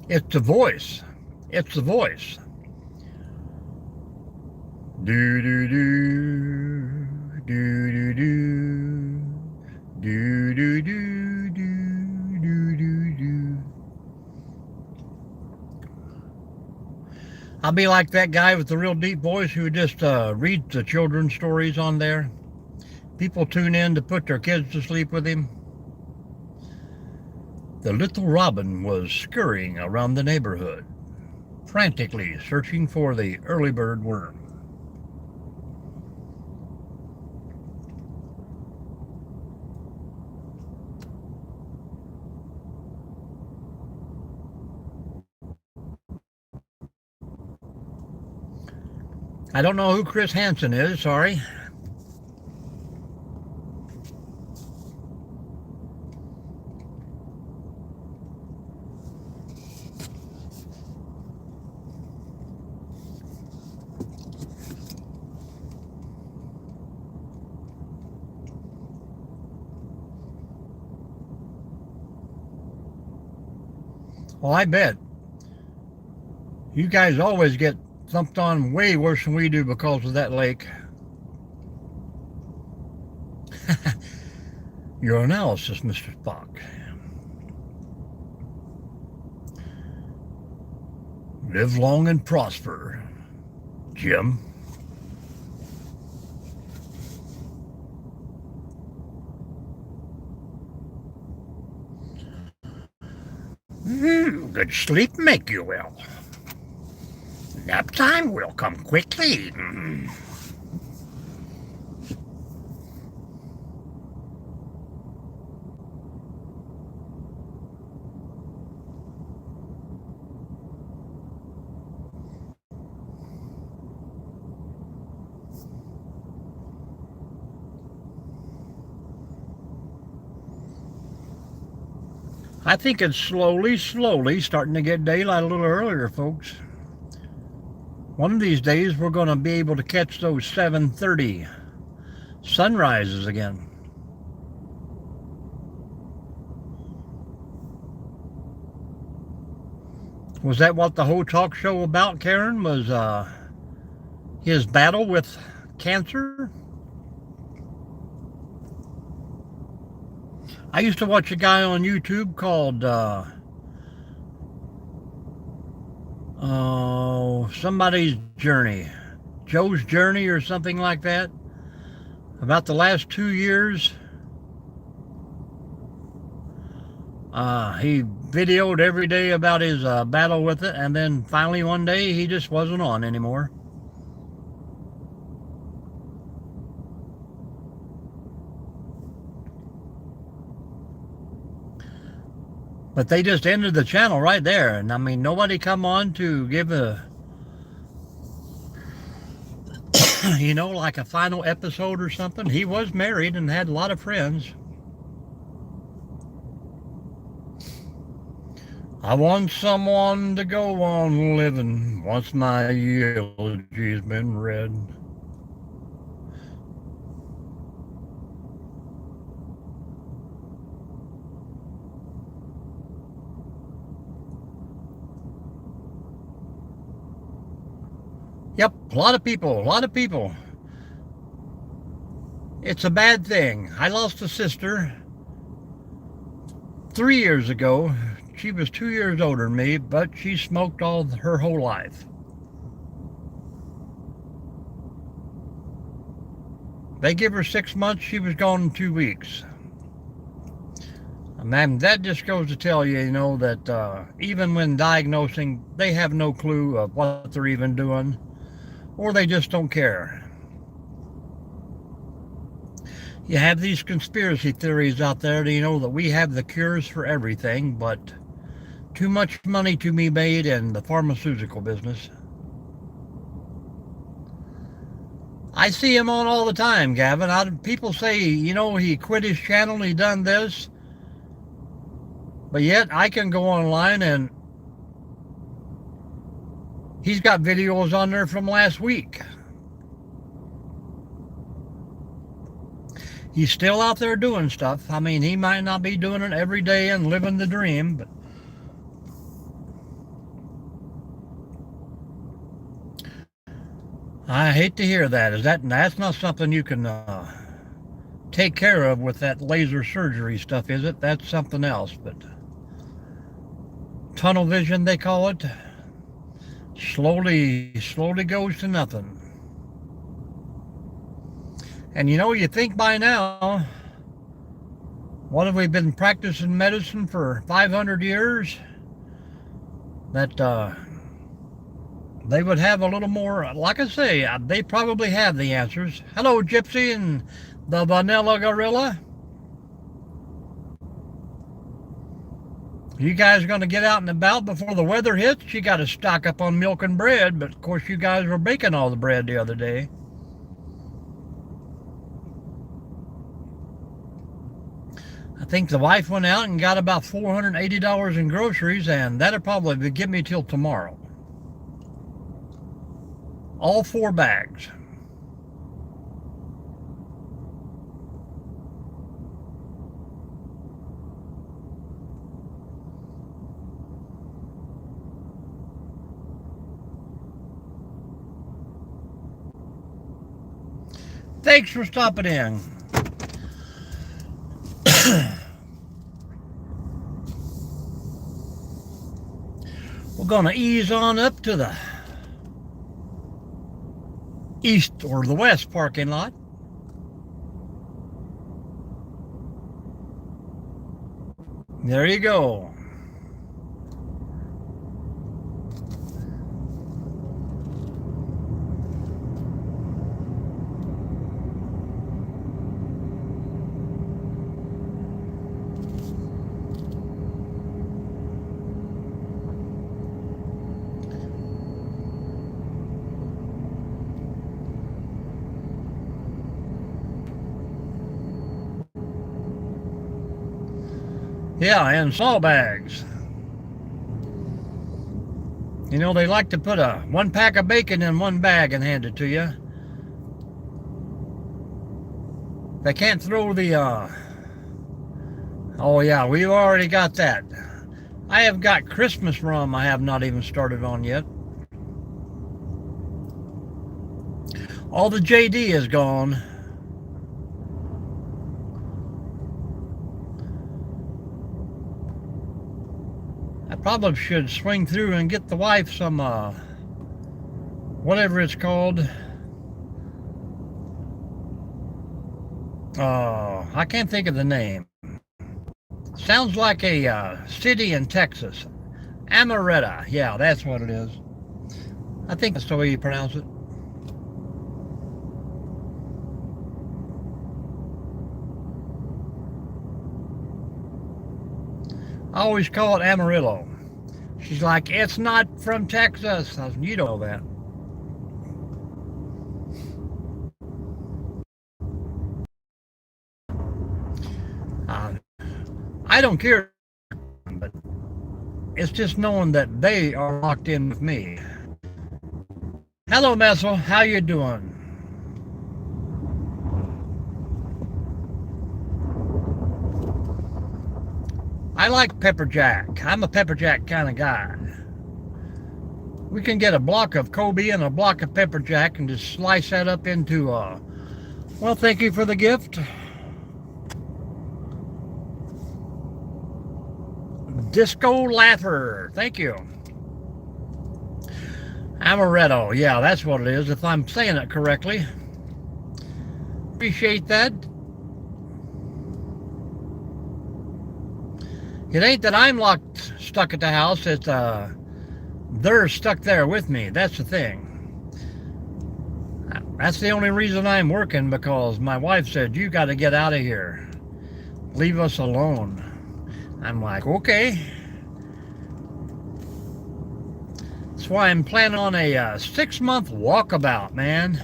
It's the voice. It's the voice. Do do do do do do do do do do do do. I'll be like that guy with the real deep voice who just reads the children's stories on there. People tune in to put their kids to sleep with him. The little robin was scurrying around the neighborhood, frantically searching for the early bird worm. I don't know who Chris Hansen is, sorry. Well, I bet. You guys always get thumped on way worse than we do because of that lake. Your analysis, Mr. Spock. Live long and prosper, Jim. Good sleep make you well. Nap time will come quickly. I think it's slowly starting to get daylight a little earlier, folks. One of these days we're going to be able to catch those 7:30 sunrises again. Was that what the whole talk show about, Karen? Was his battle with cancer? I used to watch a guy on YouTube called somebody's journey, Joe's Journey or something like that. About the last 2 years, he videoed every day about his battle with it, and then finally one day he just wasn't on anymore. But they just ended the channel right there. And I mean, nobody come on to give a, like a final episode or something. He was married and had a lot of friends. I want someone to go on living once my eulogy's been read. Yep, a lot of people. It's a bad thing. I lost a sister 3 years ago. She was 2 years older than me, but she smoked her whole life. They give her 6 months, she was gone in 2 weeks. And that just goes to tell you, that even when diagnosing, they have no clue of what they're even doing, or they just don't care. You have these conspiracy theories out there that we have the cures for everything, but too much money to be made in the pharmaceutical business. I see him on all the time, Gavin. People say, he quit his channel and he done this. But yet I can go online and he's got videos on there from last week. He's still out there doing stuff. I mean, he might not be doing it every day and living the dream, but I hate to hear that. That's not something you can take care of with that laser surgery stuff, is it? That's something else, but tunnel vision, they call it, slowly goes to nothing. And you think by now, what have we been practicing medicine for 500 years? That they would have a little more, like I say, they probably have the answers. Hello, Gypsy and the Vanilla Gorilla. You guys going to get out and about before the weather hits? You got to stock up on milk and bread, but of course you guys were baking all the bread the other day. I think the wife went out and got about $480 in groceries, and that'll probably get me till tomorrow. All 4 bags. Thanks for stopping in. We're going to ease on up to the east or the west parking lot. There you go. Yeah, and saw bags. They like to put 1 pack of bacon in 1 bag and hand it to you. They can't throw the, oh yeah, we've already got that. I have got Christmas rum I have not even started on yet. All the JD is gone. I probably should swing through and get the wife some, whatever it's called. I can't think of the name. Sounds like a city in Texas. Amaretta. Yeah, that's what it is. I think that's the way you pronounce it. I always call it Amarillo. She's like, it's not from Texas. I said, you don't know that. I don't care, but it's just knowing that they are locked in with me. Hello, Messel. How you doing? I like pepper jack. I'm a pepper jack kind of guy. We can get a block of Kobe and a block of pepper jack and just slice that up into, well, thank you for the gift. Disco Laugher. Thank you. Amaretto. Yeah, that's what it is, if I'm saying it correctly. Appreciate that. It ain't that I'm stuck at the house. It's they're stuck there with me. That's the thing. That's the only reason I'm working, because my wife said, you got to get out of here. Leave us alone. I'm like, okay. That's why I'm planning on a 6-month walkabout, man.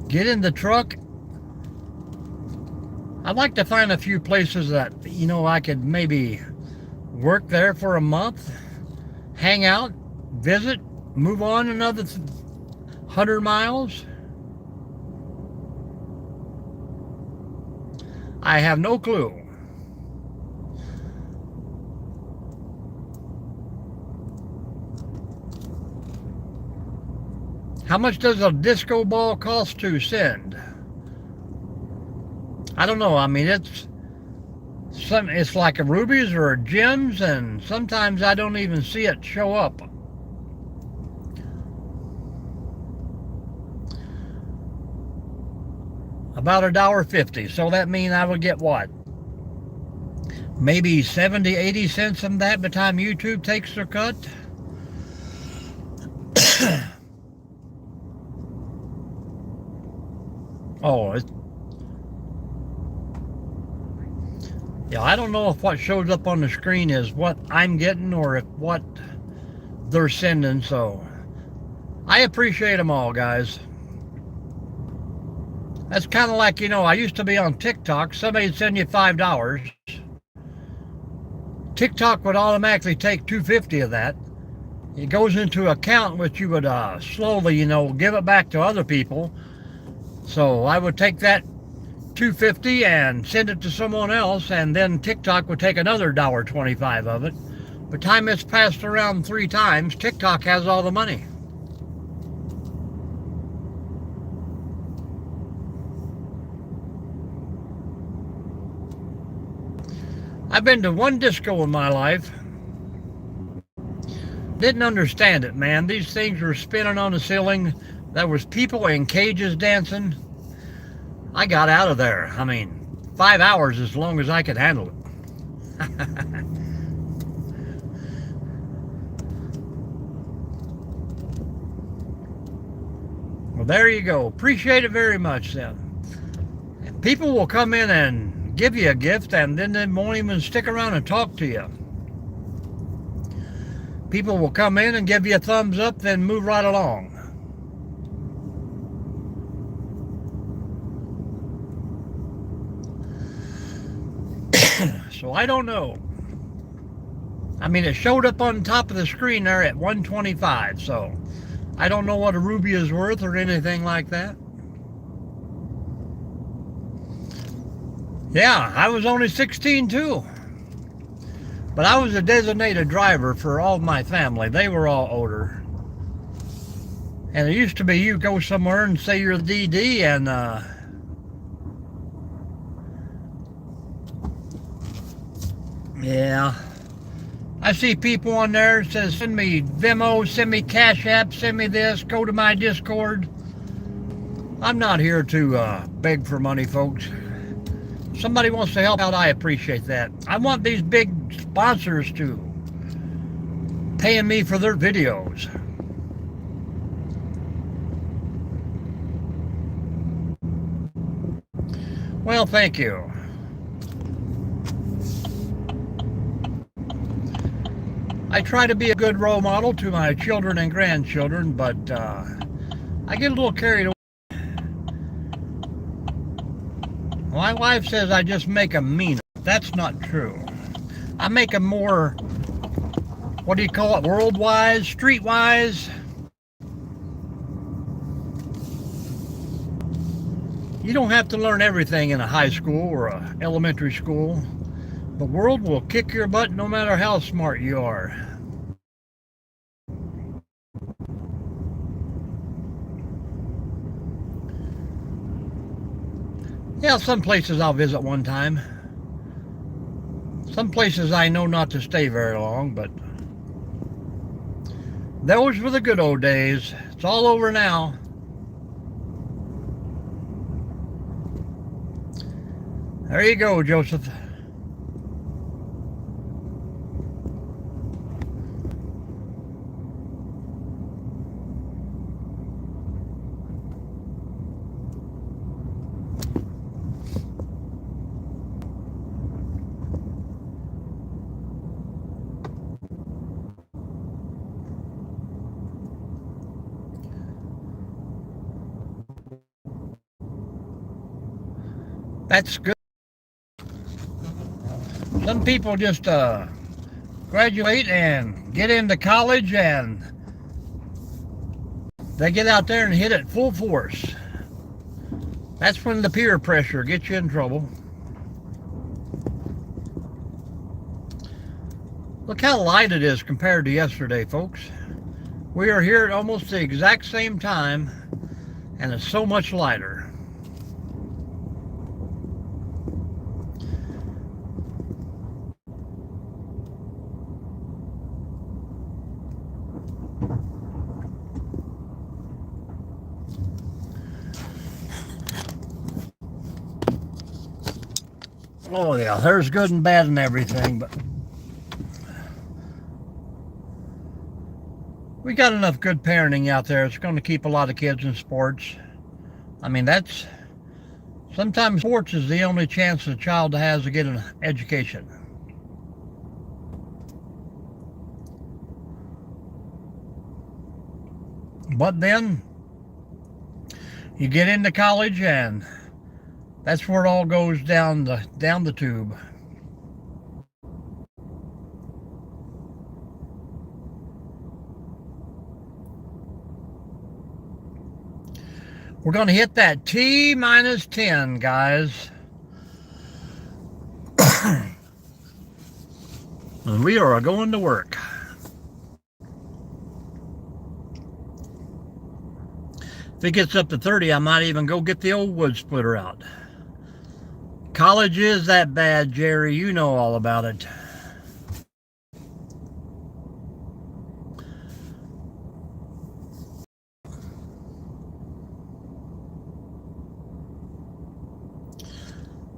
Get in the truck. I'd like to find a few places that, I could maybe work there for a month, hang out, visit, move on another 100 miles. I have no clue. How much does a disco ball cost to send? I don't know. I mean, it's like a rubies or a gems, and sometimes I don't even see it show up. About $1.50. So that means I would get what? Maybe 70, 80 cents from that by the time YouTube takes their cut? Oh, yeah, I don't know if what shows up on the screen is what I'm getting or if what they're sending, so I appreciate them all, guys. That's kind of like, I used to be on TikTok. Somebody'd send you $5. TikTok would automatically take $2.50 of that. It goes into an account which you would slowly, give it back to other people. So I would take that $2.50 and send it to someone else, and then TikTok would take another $1.25 of it. By the time it's passed around 3 times, TikTok has all the money. I've been to one disco in my life. Didn't understand it, man. These things were spinning on the ceiling. There was people in cages dancing. I got out of there. 5 hours as long as I could handle it. Well, there you go. Appreciate it very much then. And people will come in and give you a gift, and then they won't even stick around and talk to you. People will come in and give you a thumbs up, then move right along. So I don't know. It showed up on top of the screen there at 125, so I don't know what a ruby is worth or anything like that. Yeah, I was only 16 too. But I was a designated driver for all my family. They were all older. And it used to be you go somewhere and say you're the DD, and yeah. I see people on there that says, send me Venmo, send me Cash App, send me this, go to my Discord. I'm not here to beg for money, folks. If somebody wants to help out, I appreciate that. I want these big sponsors to paying me for their videos. Well, thank you. I try to be a good role model to my children and grandchildren, but I get a little carried away. My wife says I just make them meaner. That's not true. I make them more, what do you call it, world-wise, street-wise. You don't have to learn everything in a high school or a elementary school. The world will kick your butt no matter how smart you are. Yeah, some places I'll visit one time. Some places I know not to stay very long, but those were the good old days. It's all over now. There you go, Joseph. That's good. Some people just graduate and get into college and they get out there and hit it full force. That's when the peer pressure gets you in trouble. Look how light it is compared to yesterday, folks. We are here at almost the exact same time, and it's so much lighter. Oh yeah, there's good and bad and everything, but we got enough good parenting out there. It's going to keep a lot of kids in sports. I mean, sometimes sports is the only chance a child has to get an education. But then you get into college and that's where it all goes down the tube. We're going to hit that T minus 10, guys. And we are going to work. If it gets up to 30, I might even go get the old wood splitter out. College is that bad, Jerry. You know all about it.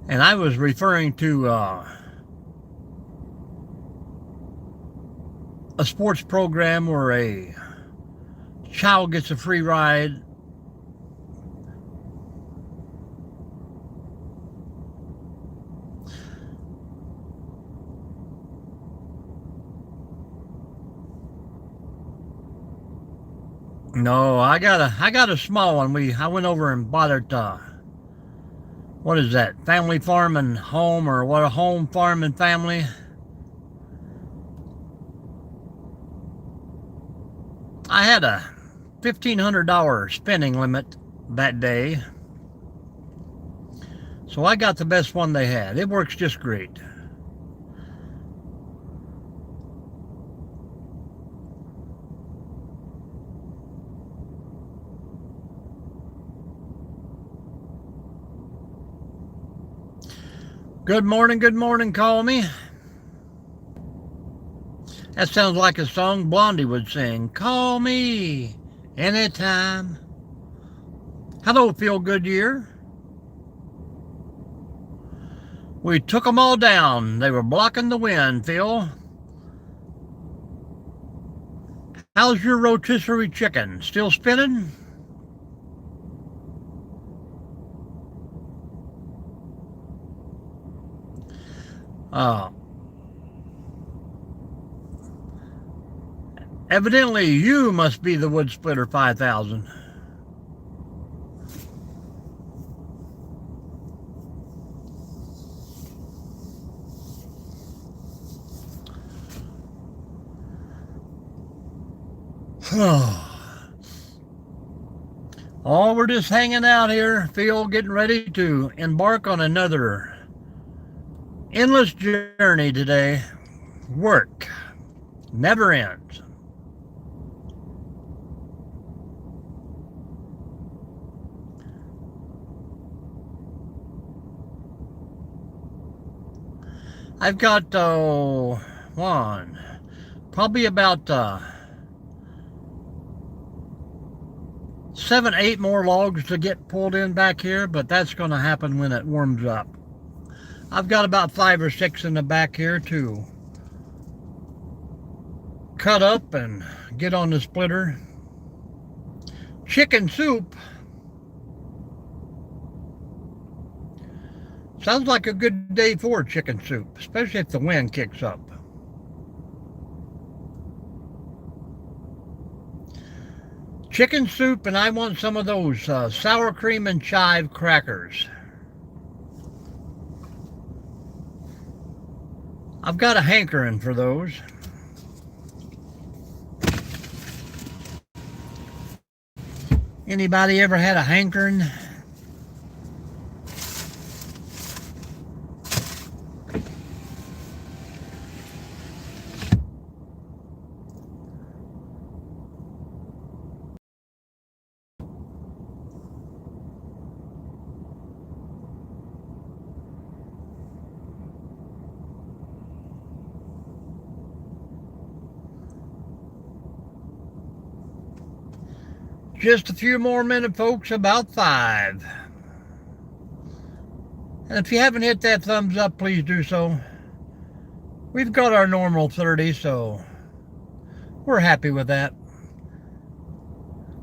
And I was referring to a sports program where a child gets a free ride. No, I got a small one. I went over and bought it. What is that? Family Farm and Home, or what? A Home Farm and Family. I had a $1,500 spending limit that day, so I got the best one they had. It works just great. Good morning, call me. That sounds like a song Blondie would sing. Call me anytime. Hello, Feel Good Year. We took them all down. They were blocking the wind, Phil. How's your rotisserie chicken? Still spinning? Evidently, you must be the Wood Splitter 5000. Oh, we're just hanging out here, Phil, getting ready to embark on another endless journey today. Work never ends. I've got probably about 7, 8 more logs to get pulled in back here, but that's going to happen when it warms up. I've got about 5 or 6 in the back here to cut up and get on the splitter. Chicken soup sounds like a good day for chicken soup, especially if the wind kicks up. Chicken soup, and I want some of those sour cream and chive crackers. I've got a hankering for those. Anybody ever had a hankering? Just a few more minutes, folks, about 5. And if you haven't hit that thumbs up, please do so. We've got our normal 30, so we're happy with that.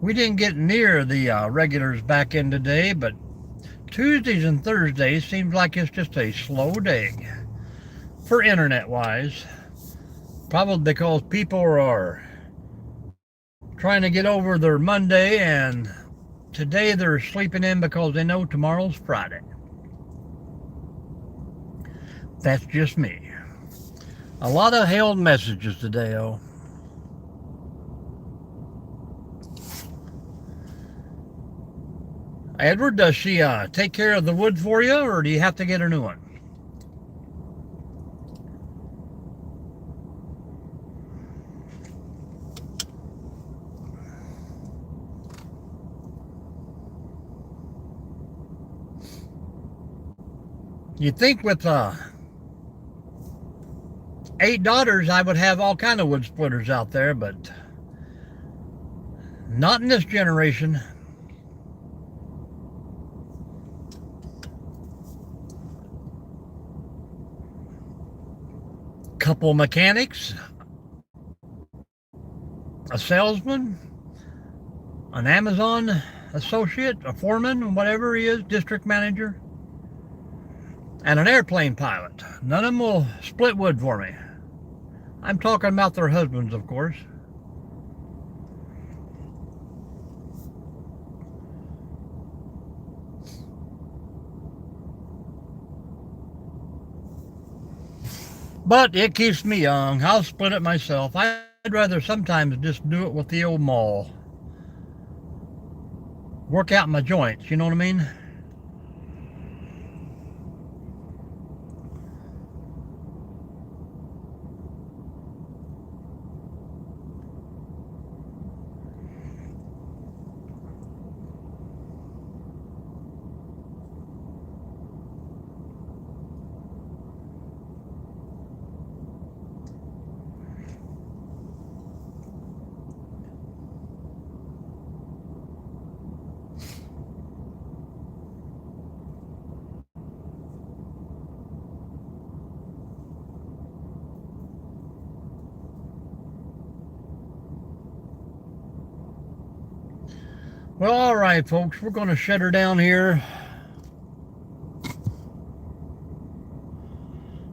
We didn't get near the regulars back in today, but Tuesdays and Thursdays seems like it's just a slow day for internet-wise. Probably because people are trying to get over their Monday, and today they're sleeping in because they know tomorrow's Friday. That's just me. A lot of held messages today, oh. Edward, does she take care of the wood for you, or do you have to get a new one? You'd think with 8 daughters I would have all kind of wood splitters out there, but not in this generation. Couple mechanics, a salesman, an Amazon associate, a foreman, whatever he is, district manager, and an airplane pilot. None of them will split wood for me. I'm talking about their husbands, of course. But it keeps me young. I'll split it myself. I'd rather sometimes just do it with the old maul. Work out my joints, you know what I mean? Well, all right, folks, we're going to shut her down here.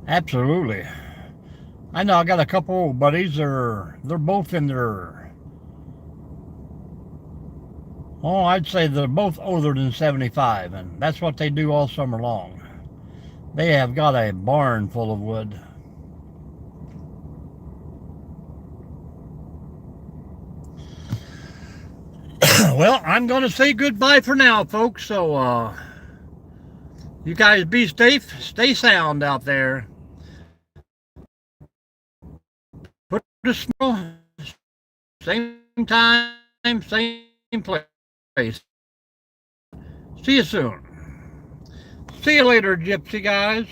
Absolutely. I know I got a couple old buddies. They're both in their, I'd say they're both older than 75, and that's what they do all summer long. They have got a barn full of wood. Well, I'm going to say goodbye for now, folks. So, you guys be safe, stay sound out there. Put a smile, same time, same place. See you soon. See you later, gypsy guys.